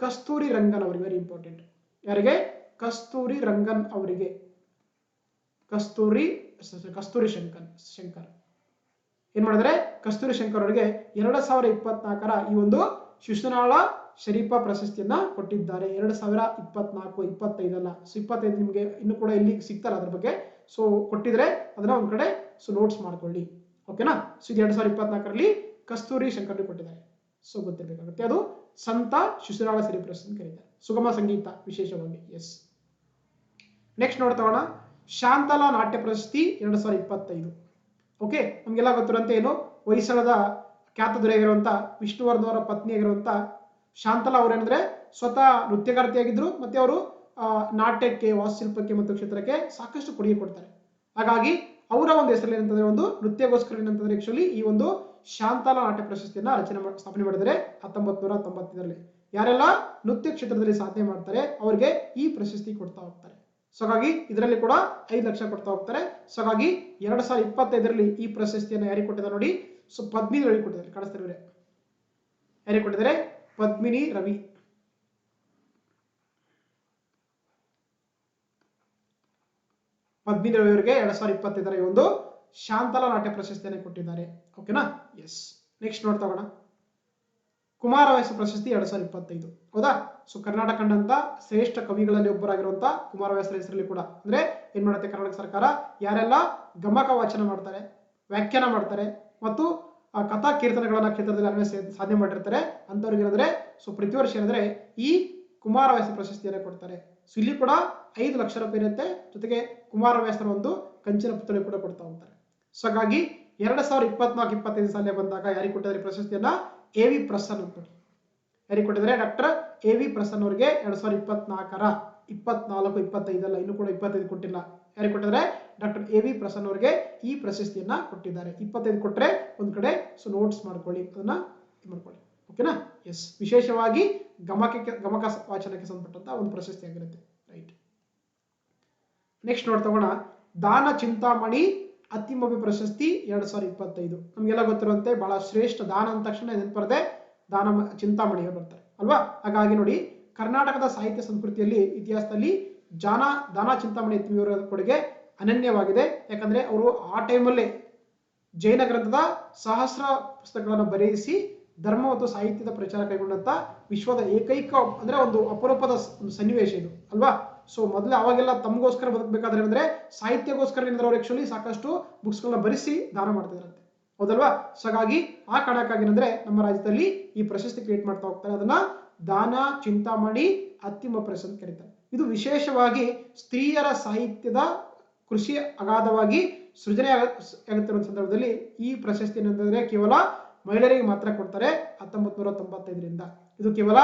ಕಸ್ತೂರಿ ರಂಗನ್ ಅವರಿಗೆ, ವೆರಿ ಇಂಪಾರ್ಟೆಂಟ್, ಯಾರಿಗೆ, ಕಸ್ತೂರಿ ರಂಗನ್ ಅವರಿಗೆ, ಕಸ್ತೂರಿ ಶಂಕರ್ ಏನ್ ಮಾಡಿದ್ರೆ, ಕಸ್ತೂರಿ ಶಂಕರ್ ಅವರಿಗೆ 2024ರ ಈ ಒಂದು ಶಿಶುನಾಳ ಶರೀಫ ಪ್ರಶಸ್ತಿಯನ್ನ ಕೊಟ್ಟಿದ್ದಾರೆ. 2024, 25 ಅಲ್ಲ. ಸೊ 25 ನಿಮ್ಗೆ ಇನ್ನು ಕೂಡ ಎಲ್ಲಿ ಸಿಗ್ತಲ್ಲ ಅದ್ರ ಬಗ್ಗೆ. ಸೊ ಕೊಟ್ಟಿದ್ರೆ ಅದನ್ನ ಒಂದ್ ಕಡೆ ಸೊ ನೋಟ್ಸ್ ಮಾಡ್ಕೊಳ್ಳಿ. ಓಕೆನಾ. ಸೊ ಇದು 2024ರಲ್ಲಿ ಕಸ್ತೂರಿ ಶಂಕರ್ ಕೊಟ್ಟಿದ್ದಾರೆ. ಸೊ ಗೊತ್ತಿರಬೇಕಾಗುತ್ತೆ. ಅದು ಸಂತ ಶಿಶುನಾಳ ಸಿರಿ ಪ್ರಶಸ್ತಿ ಕರೀತಾರೆ, ಸುಗಮ ಸಂಗೀತ ವಿಶೇಷವಾಗಿ. ಎಸ್. ನೆಕ್ಸ್ಟ್ ನೋಡ್ತಾ ಶಾಂತಲಾ ನಾಟ್ಯ ಪ್ರಶಸ್ತಿ 2025. ಓಕೆ. ನಮ್ಗೆಲ್ಲ ಗೊತ್ತಿರುವಂತೆ ಏನು ಹೊಯ್ಸಳದ ಖ್ಯಾತ ದೊರೆಯಾಗಿರುವಂತ ವಿಷ್ಣುವರ್ಧನ್ ಅವರ ಪತ್ನಿಯಾಗಿರುವಂತ ಶಾಂತಲಾ ಅವ್ರೇನಂದ್ರೆ ಸ್ವತಃ ನೃತ್ಯಗಾರ್ತಿಯಾಗಿದ್ರು. ಮತ್ತೆ ಅವರು ನಾಟ್ಯಕ್ಕೆ, ವಾಸ್ತುಶಿಲ್ಪಕ್ಕೆ ಮತ್ತು ಕ್ಷೇತ್ರಕ್ಕೆ ಸಾಕಷ್ಟು ಕೊಡುಗೆ ಕೊಡ್ತಾರೆ. ಹಾಗಾಗಿ ಅವರ ಒಂದು ಹೆಸರಲ್ಲಿ ಏನಂತಂದ್ರೆ ಒಂದು ನೃತ್ಯಗೋಸ್ಕರ ಏನಂತಂದ್ರೆ ಆಕ್ಚುಲಿ ಈ ಒಂದು ಶಾಂತಲಾ ನಾಟ್ಯ ಪ್ರಶಸ್ತಿಯನ್ನ ಸ್ಥಾಪನೆ ಮಾಡಿದರೆ 1995ರಲ್ಲಿ. ಯಾರೆಲ್ಲ ನೃತ್ಯ ಕ್ಷೇತ್ರದಲ್ಲಿ ಸಾಧನೆ ಮಾಡ್ತಾರೆ ಅವರಿಗೆ ಈ ಪ್ರಶಸ್ತಿ ಕೊಡ್ತಾ ಹೋಗ್ತಾರೆ. ಸೊ ಹಾಗಾಗಿ ಇದರಲ್ಲಿ ಕೂಡ 5 ಲಕ್ಷ ಕೊಡ್ತಾ ಹೋಗ್ತಾರೆ. ಸೊ ಹಾಗಾಗಿ 2025ರಲ್ಲಿ ಈ ಪ್ರಶಸ್ತಿಯನ್ನು ಯಾರಿಗೆ ಕೊಟ್ಟಿದ್ದಾರೆ ನೋಡಿ, ಸೊ ಪದ್ಮಿನಿ ರವಿ ಕೊಟ್ಟಿದ್ದಾರೆ. ಕಾಣಿಸ್ತಾರೆ ಇವರೇ, ಯಾರಿಗೆ ಕೊಟ್ಟಿದ್ದಾರೆ, ಪದ್ಮಿನಿ ರವಿ. ಪದ್ಮಿನಿ ರವಿ ಅವರಿಗೆ 2025ರ ಒಂದು ಶಾಂತಲಾ ನಾಟ್ಯ ಪ್ರಶಸ್ತಿಯನ್ನು ಕೊಟ್ಟಿದ್ದಾರೆ. ಓಕೆನಾ. ಎಸ್. ನೆಕ್ಸ್ಟ್ ನೋಡ್ತಾ ಕುಮಾರವ್ಯಾಸ ಪ್ರಶಸ್ತಿ 2025. ಹೌದಾ. ಸೊ ಕರ್ನಾಟಕ ಕಂಡಂತ ಶ್ರೇಷ್ಠ ಕವಿಗಳಲ್ಲಿ ಒಬ್ಬರಾಗಿರುವಂತ ಕುಮಾರವ್ಯಾಸರ ಹೆಸರಲ್ಲಿ ಕೂಡ ಅಂದ್ರೆ ಏನ್ ಮಾಡುತ್ತೆ ಕರ್ನಾಟಕ ಸರ್ಕಾರ, ಯಾರೆಲ್ಲ ಗಮಕ ವಾಚನ ಮಾಡ್ತಾರೆ, ವ್ಯಾಖ್ಯಾನ ಮಾಡ್ತಾರೆ ಮತ್ತು ಕಥಾ ಕೀರ್ತನೆಗಳನ್ನ ಕ್ಷೇತ್ರದಲ್ಲಿ ಸಾಧನೆ ಮಾಡಿರ್ತಾರೆ ಅಂತವ್ರಿಗೆ ಏನಂದ್ರೆ ಸೊ ಪ್ರತಿ ವರ್ಷ ಏನಂದ್ರೆ ಈ ಕುಮಾರವ್ಯಾಸ ಪ್ರಶಸ್ತಿಯನ್ನು ಕೊಡ್ತಾರೆ. ಸೊ ಇಲ್ಲಿ ಕೂಡ 5 ಲಕ್ಷ ರೂಪಾಯಿ ಇರುತ್ತೆ, ಜೊತೆಗೆ ಕುಮಾರವ್ಯಾಸರ ಒಂದು ಕಂಚಿನ ಪುತ್ಥಳಿ ಕೂಡ ಕೊಡ್ತಾ ಹೋಗ್ತಾರೆ. ಸೊ ಹಾಗಾಗಿ 2024-25 ಸಾಲಿಗೆ ಬಂದಾಗ ಯಾರಿಗೆ ಕೊಟ್ಟಿದ್ದಾರೆ ಪ್ರಶಸ್ತಿಯನ್ನ? ಎ ವಿ ಪ್ರಸನ್ನ ಅಂತ. ಯಾರಿಗೆ ಕೊಟ್ಟಿದ್ದಾರೆ? ಡಾಕ್ಟರ್ ಎ ವಿ ಪ್ರಸನ್ನ ಅವರಿಗೆ 2024, 24, 25 ಅಲ್ಲ, ಇನ್ನು ಕೂಡ 25 ಕೊಟ್ಟಿಲ್ಲ. ಯಾರಿಗೆ ಕೊಟ್ಟಿದ್ದಾರೆ? ಡಾಕ್ಟರ್ ಎ ವಿ ಪ್ರಸನ್ನ ಅವರಿಗೆ ಈ ಪ್ರಶಸ್ತಿಯನ್ನ ಕೊಟ್ಟಿದ್ದಾರೆ. 25 ಕೊಟ್ಟರೆ ಒಂದ್ ಕಡೆ ಸೊ ನೋಟ್ಸ್ ಮಾಡ್ಕೊಳ್ಳಿ, ಅದನ್ನ ಮಾಡ್ಕೊಳ್ಳಿ. ಓಕೆನಾ? ಎಸ್, ವಿಶೇಷವಾಗಿ ಗಮಕ ವಾಚನಕ್ಕೆ ಸಂಬಂಧಪಟ್ಟಂತ ಒಂದು ಪ್ರಶಸ್ತಿ ಆಗಿರುತ್ತೆ. ರೈಟ್. ನೆಕ್ಸ್ಟ್ ನೋಡ್ತಗೋಣ, ದಾನ ಚಿಂತಾಮಣಿ ಅತ್ತಿಮಬ್ಬಿ ಪ್ರಶಸ್ತಿ 2025. ನಮ್ಗೆಲ್ಲ ಗೊತ್ತಿರುವಂತೆ ಬಹಳ ಶ್ರೇಷ್ಠ ದಾನ ಅಂದ ತಕ್ಷಣ ನೆನಪರದೆ ದಾನ ಚಿಂತಾಮಣಿಯವರು ಬರ್ತಾರೆ ಅಲ್ವಾ? ಹಾಗಾಗಿ ನೋಡಿ, ಕರ್ನಾಟಕದ ಸಾಹಿತ್ಯ ಸಂಸ್ಕೃತಿಯಲ್ಲಿ ಇತಿಹಾಸದಲ್ಲಿ ದಾನ ಚಿಂತಾಮಣಿ ಅತ್ತಿಮಬ್ಬಿ ಕೊಡುಗೆ ಅನನ್ಯವಾಗಿದೆ. ಯಾಕಂದ್ರೆ ಅವರು ಆ ಟೈಮಲ್ಲೇ ಜೈನ ಗ್ರಂಥದ ಸಹಸ್ರ ಪುಸ್ತಕಗಳನ್ನು ಬರೆಯಿಸಿ ಧರ್ಮ ಮತ್ತು ಸಾಹಿತ್ಯದ ಪ್ರಚಾರ ಕೈಗೊಂಡಂತ ವಿಶ್ವದ ಏಕೈಕ ಅಂದ್ರೆ ಒಂದು ಅಪರೂಪದ ಒಂದು ಸನ್ನಿವೇಶ ಇದು ಅಲ್ವಾ? ಸೊ ಮೊದಲು ಅವಾಗೆಲ್ಲ ತಮಗೋಸ್ಕರ ಬದುಕಬೇಕಾದ್ರೆ ಅಂದ್ರೆ ಸಾಹಿತ್ಯಗೋಸ್ಕರ ಅವರು ಆಕ್ಚುಲಿ ಸಾಕಷ್ಟು ಬುಕ್ಸ್ ಗಳನ್ನ ಬರೆಸಿ ದಾನ ಮಾಡ್ತಿದ್ರಂತೆ, ಹೌದಲ್ವಾ? ಸೊ ಹಾಗಾಗಿ ಆ ಕಾರಣಕ್ಕಾಗಿ ಅಂದ್ರೆ ನಮ್ಮ ರಾಜ್ಯದಲ್ಲಿ ಈ ಪ್ರಶಸ್ತಿ ಕ್ರಿಯೇಟ್ ಮಾಡ್ತಾ ಹೋಗ್ತಾರೆ. ಅದನ್ನ ದಾನ ಚಿಂತಾಮಣಿ ಅತ್ತಿಮ ಪ್ರಶಸ್ತಿ ಅಂತ ಕರೀತಾರೆ. ಇದು ವಿಶೇಷವಾಗಿ ಸ್ತ್ರೀಯರ ಸಾಹಿತ್ಯದ ಕೃಷಿ ಅಗಾಧವಾಗಿ ಸೃಜನೆ ಆಗುತ್ತಿರುವ ಸಂದರ್ಭದಲ್ಲಿ ಈ ಪ್ರಶಸ್ತಿ ಏನಂತಂದ್ರೆ ಕೇವಲ ಮಹಿಳೆಯರಿಗೆ ಮಾತ್ರ ಕೊಡ್ತಾರೆ 1995ರಿಂದ. ಇದು ಕೇವಲ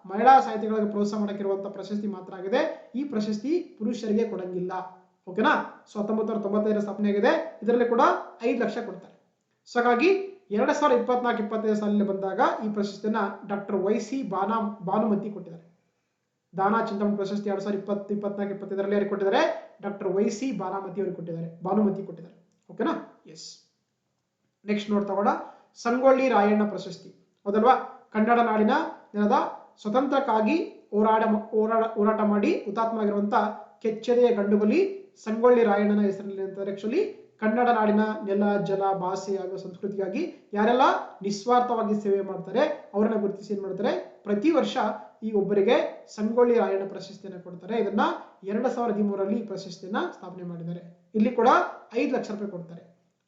ಮಹಿಳಾ ಸಾಹಿತಿಗಳಿಗೆ ಪ್ರೋತ್ಸಾಹ ಮಾಡಕ್ಕಿರುವಂತಹ ಪ್ರಶಸ್ತಿ ಮಾತ್ರ ಆಗಿದೆ. ಈ ಪ್ರಶಸ್ತಿ ಪುರುಷರಿಗೆ ಕೊಡಂಗಿಲ್ಲ. ಓಕೆನಾ? ಸೊ 1995 ಸ್ಥಾಪನೆ ಆಗಿದೆ. ಇದರಲ್ಲಿ ಕೂಡ 5 ಲಕ್ಷ ಕೊಡ್ತಾರೆ. ಸೊ ಹಾಗಾಗಿ 2024-25 ಸಾಲಿನಲ್ಲಿ ಬಂದಾಗ ಈ ಪ್ರಶಸ್ತಿಯನ್ನ ಡಾಕ್ಟರ್ ವೈ.ಸಿ. ಭಾನುಮತಿ ಕೊಟ್ಟಿದ್ದಾರೆ. ದಾನ ಚಿಂತಾಮಣಿ ಪ್ರಶಸ್ತಿ 2024-25 ಯಾರಿಗೆ ಕೊಟ್ಟಿದ್ದಾರೆ? ಡಾಕ್ಟರ್ ವೈ.ಸಿ. ಭಾನುಮತಿ ಅವರಿಗೆ ಕೊಟ್ಟಿದ್ದಾರೆ. ಓಕೆನಾ? ಎಸ್. ನೆಕ್ಸ್ಟ್ ನೋಡ್ತಾ ಸಂಗೊಳ್ಳಿ ರಾಯಣ್ಣ ಪ್ರಶಸ್ತಿ, ಹೌದಲ್ವಾ? ಕನ್ನಡ ನಾಡಿನ ನೆಲದ ಸ್ವತಂತ್ರಕ್ಕಾಗಿ ಹೋರಾಟ ಮಾಡಿ ಹುತಾತ್ಮರಾಗಿರುವಂತ ಕೆಚ್ಚೆದೆಯ ಗಂಡುಗಲಿ ಸಂಗೊಳ್ಳಿ ರಾಯಣ್ಣನ ಹೆಸರಿನಲ್ಲಿ ಅಂತಾರೆ. ಆಕ್ಚುಲಿ ಕನ್ನಡ ನಾಡಿನ ನೆಲ, ಜಲ, ಭಾಷೆ ಹಾಗೂ ಸಂಸ್ಕೃತಿಗಾಗಿ ಯಾರೆಲ್ಲ ನಿಸ್ವಾರ್ಥವಾಗಿ ಸೇವೆ ಮಾಡ್ತಾರೆ ಅವರನ್ನ ಗುರುತಿಸಿ ಏನ್ ಮಾಡ್ತಾರೆ, ಪ್ರತಿ ವರ್ಷ ಈ ಒಬ್ಬರಿಗೆ ಸಂಗೊಳ್ಳಿ ರಾಯಣ್ಣ ಪ್ರಶಸ್ತಿಯನ್ನ ಕೊಡ್ತಾರೆ. ಇದನ್ನ 2013ರಲ್ಲಿ ಈ ಪ್ರಶಸ್ತಿಯನ್ನ ಸ್ಥಾಪನೆ ಮಾಡಿದ್ದಾರೆ. ಇಲ್ಲಿ ಕೂಡ 5 ಲಕ್ಷ ರೂಪಾಯಿ ಕೊಡ್ತಾರೆ.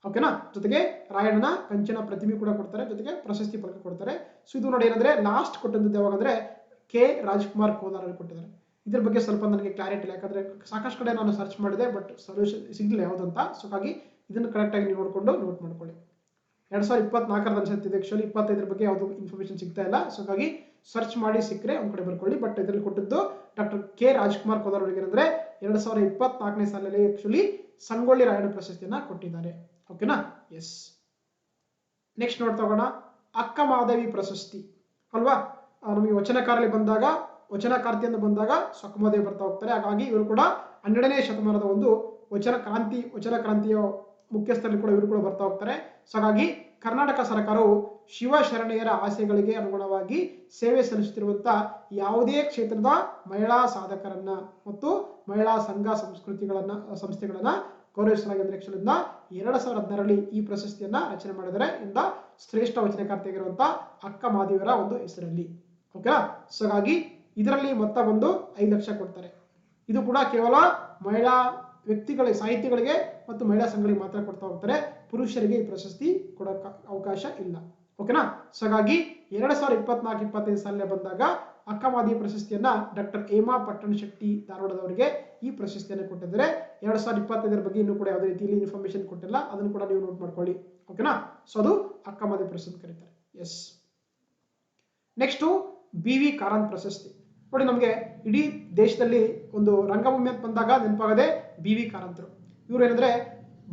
ಓಕೆನಾ? ಜೊತೆಗೆ ರಾಯಣ್ಣನ ಕಂಚಿನ ಪ್ರತಿಮೆ ಕೂಡ ಕೊಡ್ತಾರೆ, ಜೊತೆಗೆ ಪ್ರಶಸ್ತಿ ಪತ್ರ ಕೊಡ್ತಾರೆ. ಸೊ ಇದು ನೋಡಿ ಏನಂದ್ರೆ ಲಾಸ್ಟ್ ಕೊಟ್ಟಂತದ್ದು ಯಾವಾಗಂದ್ರೆ ಕೆ ರಾಜ್ಕುಮಾರ್ ಕೋಲಾರ್ ಅವರು ಕೊಟ್ಟಿದ್ದಾರೆ. ಇದ್ರ ಬಗ್ಗೆ ಸ್ವಲ್ಪ ನನಗೆ ಕ್ಲಾರಿಟಿ ಇಲ್ಲ, ಯಾಕಂದ್ರೆ ಸಾಕಷ್ಟು ಕಡೆ ನಾನು ಸರ್ಚ್ ಮಾಡಿದೆ, ಬಟ್ ಸೊಲ್ಯೂಷನ್ ಸಿಗ್ಲಿಲ್ಲ ಯಾವುದಂತ. ಸೊ ಹಾಗಾಗಿ ಇದನ್ನು ಕರೆಕ್ಟ್ ಆಗಿ ನೀವು ನೋಡ್ಕೊಂಡು ನೋಟ್ ಮಾಡ್ಕೊಳ್ಳಿ. 2024 ಅನ್ಸುತ್ತೆ ಆಕ್ಚುಲಿ, 25 ಬಗ್ಗೆ ಯಾವುದು ಇನ್ಫಾರ್ಮೇಶನ್ ಸಿಗ್ತಾ ಇಲ್ಲ. ಸೊ ಹಾಗಾಗಿ ಸರ್ಚ್ ಮಾಡಿ ಸಿಕ್ಕರೆ ಒಂದ್ ಕಡೆ ಬರ್ಕೊಳ್ಳಿ. ಬಟ್ ಇದರಲ್ಲಿ ಕೊಟ್ಟಿದ್ದು ಡಾಕ್ಟರ್ ಕೆ ರಾಜ್ಕುಮಾರ್ ಕೋಲಾರ್ ಅವರಿಗೆ ಏನಂದ್ರೆ 2024ನೇ ಸಾಲಿನಲ್ಲಿ ಆಕ್ಚುಲಿ ಸಂಗೊಳ್ಳಿ ರಾಯಣ್ಣ ಪ್ರಶಸ್ತಿಯನ್ನ ಕೊಟ್ಟಿದ್ದಾರೆ. ಓಕೆನಾ? ಎಸ್. ನೆಕ್ಸ್ಟ್ ನೋಡ್ತಾ ಹೋಗೋಣ, ಅಕ್ಕ ಮಾಧವಿ ಪ್ರಶಸ್ತಿ ಅಲ್ವಾ? ನಮಗೆ ವಚನಕಾರ್ತಿಯಿಂದ ಬಂದಾಗ ಅಕ್ಕ ಮಾಧವಿ ಬರ್ತಾ ಹೋಗ್ತಾರೆ. ಹಾಗಾಗಿ ಇವರು ಕೂಡ 12ನೇ ಶತಮಾನದ ಒಂದು ವಚನ ಕ್ರಾಂತಿಯ ಮುಖ್ಯಸ್ಥರಲ್ಲಿ ಕೂಡ ಇವರು ಕೂಡ ಬರ್ತಾ ಹೋಗ್ತಾರೆ. ಸೊ ಹಾಗಾಗಿ ಕರ್ನಾಟಕ ಸರ್ಕಾರವು ಶಿವಶರಣೆಯರ ಆಸೆಗಳಿಗೆ ಅನುಗುಣವಾಗಿ ಸೇವೆ ಸಲ್ಲಿಸುತ್ತಿರುವಂತಹ ಯಾವುದೇ ಕ್ಷೇತ್ರದ ಮಹಿಳಾ ಸಾಧಕರನ್ನ ಮತ್ತು ಮಹಿಳಾ ಸಂಸ್ಥೆಗಳನ್ನ ಗೌರವಿಸಲಾಗಿದೆ. 2016ರಲ್ಲಿ ಈ ಪ್ರಶಸ್ತಿಯನ್ನ ರಚನೆ ಮಾಡಿದರೆ ಇಂದ ಶ್ರೇಷ್ಠ ವಚನಕಾರ್ತಿಯಾಗಿರುವಂತಹ ಅಕ್ಕ ಮಾಧವಿಯರ ಒಂದು ಹೆಸರಲ್ಲಿ. ಓಕೆನಾ? ಸೊ ಹಾಗಾಗಿ ಇದರಲ್ಲಿ ಮೊತ್ತ ಬಂದು 5 ಲಕ್ಷ ಕೊಡ್ತಾರೆ. ಇದು ಕೂಡ ಕೇವಲ ಮಹಿಳಾ ವ್ಯಕ್ತಿಗಳಿಗೆ, ಸಾಹಿತಿಗಳಿಗೆ ಮತ್ತು ಮಹಿಳಾ ಸಂಘಗಳಿಗೆ ಮಾತ್ರ ಕೊಡ್ತಾ ಹೋಗ್ತಾರೆ. ಪುರುಷರಿಗೆ ಈ ಪ್ರಶಸ್ತಿ ಕೊಡೋಕೆ ಅವಕಾಶ ಇಲ್ಲ. ಓಕೆನಾ? ಸೊ ಹಾಗಾಗಿ 2024-25 ಸಾಲಿನಲ್ಲಿ ಬಂದಾಗ ಅಕ್ಕ ಮಾಧವಿ ಪ್ರಶಸ್ತಿಯನ್ನ ಡಾಕ್ಟರ್ ಹೇಮಾ ಪಟ್ಟಣಶೆಟ್ಟಿ ಧಾರವಾಡದವರಿಗೆ ಈ ಪ್ರಶಸ್ತಿಯನ್ನು ಕೊಟ್ಟಿದ್ದಾರೆ. 2025 ಬಗ್ಗೆ ಇನ್ನೂ ಕೂಡ ಯಾವುದೇ ರೀತಿಯಲ್ಲಿ ಇನ್ಫಾರ್ಮೇಶನ್ ಕೊಟ್ಟಿಲ್ಲ, ಅದನ್ನು ಕೂಡ ನೀವು ನೋಟ್ ಮಾಡ್ಕೊಳ್ಳಿ. ಓಕೆನಾ? ಸೊ ಅದು ಅಕ್ಕ ಮಾಧವಿ ಪ್ರಶಸ್ತಿ ಕರೀತಾರೆ. ಎಸ್. Next BV. ಕಾರಂತ್ ಪ್ರಶಸ್ತಿ. ನೋಡಿ, ನಮಗೆ ಇಡೀ ದೇಶದಲ್ಲಿ ಒಂದು ರಂಗಭೂಮಿ ಅಂತ ಬಂದಾಗ ನೆನಪಾಗದೆ ಬಿ.ವಿ. ಕಾರಂತರು. ಇವರು ಏನಂದ್ರೆ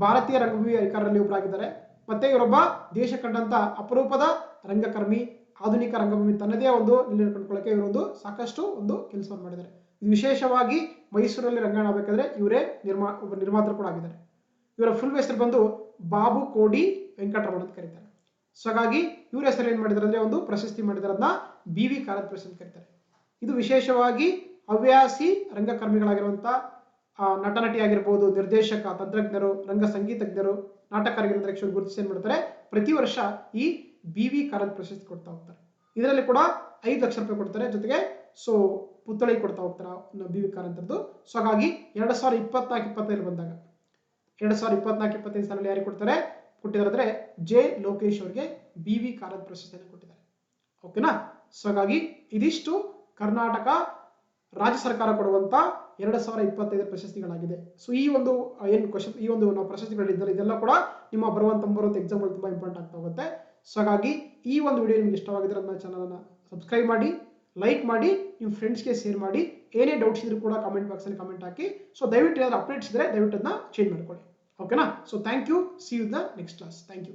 ಭಾರತೀಯ ರಂಗಭೂಮಿ ಹರಿಕಾರರಲ್ಲಿ ಒಬ್ಬರಾಗಿದ್ದಾರೆ. ಮತ್ತೆ ಇವರೊಬ್ಬ ದೇಶ ಕಂಡಂತ ಅಪರೂಪದ ರಂಗಕರ್ಮಿ. ಆಧುನಿಕ ರಂಗಭೂಮಿ ತನ್ನದೇ ಒಂದು ನೆಲೆಯನ್ನು ಕಂಡುಕೊಳ್ಳಕ್ಕೆ ಇವರೊಂದು ಸಾಕಷ್ಟು ಒಂದು ಕೆಲಸವನ್ನು ಮಾಡಿದ್ದಾರೆ. ವಿಶೇಷವಾಗಿ ಮೈಸೂರಲ್ಲಿ ರಂಗಾಯಣ ಆಗಬೇಕಾದ್ರೆ ಇವರೇ ಒಬ್ಬ ನಿರ್ಮಾತರು ಕೂಡ ಆಗಿದ್ದಾರೆ. ಇವರ ಫುಲ್ ಹೆಸರು ಬಂದು ಬಾಬು ಕೋಡಿ ವೆಂಕಟರಮಣ ಅಂತ ಕರೀತಾರೆ. ಸೊ ಹಾಗಾಗಿ ಇವ್ರ ಹೆಸರು ಏನ್ ಮಾಡಿದ್ದಾರೆ ಅಂದ್ರೆ ಒಂದು ಪ್ರಶಸ್ತಿ ಮಾಡಿದ್ದಾರೆ, ಅದನ್ನ ಬಿ.ವಿ. ಕಾರಂತ್ ಪ್ರಶಸ್ತಿ ಕರೀತಾರೆ. ಇದು ವಿಶೇಷವಾಗಿ ಹವ್ಯಾಸಿ ರಂಗಕರ್ಮಿಗಳಾಗಿರುವಂತಹ ನಟ ನಟಿ ಆಗಿರ್ಬೋದು, ನಿರ್ದೇಶಕ, ತಂತ್ರಜ್ಞರು, ರಂಗ ಸಂಗೀತಜ್ಞರು, ನಾಟಕರಿಗೆ ಗುರುತಿಸಿ ಏನ್ ಮಾಡ್ತಾರೆ, ಪ್ರತಿ ವರ್ಷ ಈ ಬಿ.ವಿ. ಕಾರಂತ್ ಪ್ರಶಸ್ತಿ ಕೊಡ್ತಾ ಹೋಗ್ತಾರೆ. ಇದರಲ್ಲಿ ಕೂಡ 5 ಲಕ್ಷ ರೂಪಾಯಿ ಕೊಡ್ತಾರೆ. ಜೊತೆಗೆ ಸೊ ಪುತ್ಥಳಿ ಕೊಡ್ತಾ ಹೋಗ್ತಾರೆ ಬಿ.ವಿ. ಕಾರಂತರದ್ದು. ಸೊ ಹಾಗಾಗಿ 2024-25 ಬಂದಾಗ 2024-25 ಸಾಲಲ್ಲಿ ಯಾರಿಗೆ ಕೊಟ್ಟಿದ್ದಾರೆ ಅಂದ್ರೆ ಜೆ ಲೋಕೇಶ್ ಅವರಿಗೆ ಬಿ.ವಿ. ಕಾರಂತ್ ಪ್ರಶಸ್ತಿಯನ್ನು ಕೊಟ್ಟಿದ್ದಾರೆ. ಓಕೆನಾ? ಸೊ ಹಾಗಾಗಿ ಇದಿಷ್ಟು ಕರ್ನಾಟಕ ರಾಜ್ಯ ಸರ್ಕಾರ ಕೊಡುವಂತ 2025 ಪ್ರಶಸ್ತಿಗಳಾಗಿದೆ. ಸೊ ಈ ಒಂದು ಏನು ಕ್ವಶನ್, ಈ ಒಂದು ನಾವು ಪ್ರಶಸ್ತಿಗಳಿದ್ದಲ್ಲ, ಇದೆಲ್ಲ ಕೂಡ ನಿಮ್ಮ ಬರುವಂತ ಎಕ್ಸಾಮ್ಗಳು ತುಂಬಾ ಇಂಪಾರ್ಟೆಂಟ್ ಆಗ್ತಾ ಹೋಗುತ್ತೆ. ಸೊ ಹಾಗಾಗಿ ಈ ಒಂದು ವಿಡಿಯೋ ನಿಮ್ಗೆ ಇಷ್ಟವಾಗಿದ್ರೆ ನನ್ನ ಚಾನಲ್ನ ಸಬ್ಸ್ಕ್ರೈಬ್ ಮಾಡಿ, ಲೈಕ್ ಮಾಡಿ, ನಿಮ್ಮ ಫ್ರೆಂಡ್ಸ್ಗೆ ಶೇರ್ ಮಾಡಿ. ಏನೇ ಡೌಟ್ಸ್ ಇದ್ರೂ ಕೂಡ ಕಾಮೆಂಟ್ ಬಾಕ್ಸಲ್ಲಿ ಕಾಮೆಂಟ್ ಹಾಕಿ. ಸೊ ದಯವಿಟ್ಟು ಏನಾದ್ರು ಅಪ್ಡೇಟ್ಸ್ ಇದ್ರೆ ದಯವಿಟ್ಟು ಅದನ್ನ ಚೇಂಜ್ ಮಾಡ್ಕೊಳ್ಳಿ. ಓಕೆನಾ? So thank you. See you the next class. Thank you.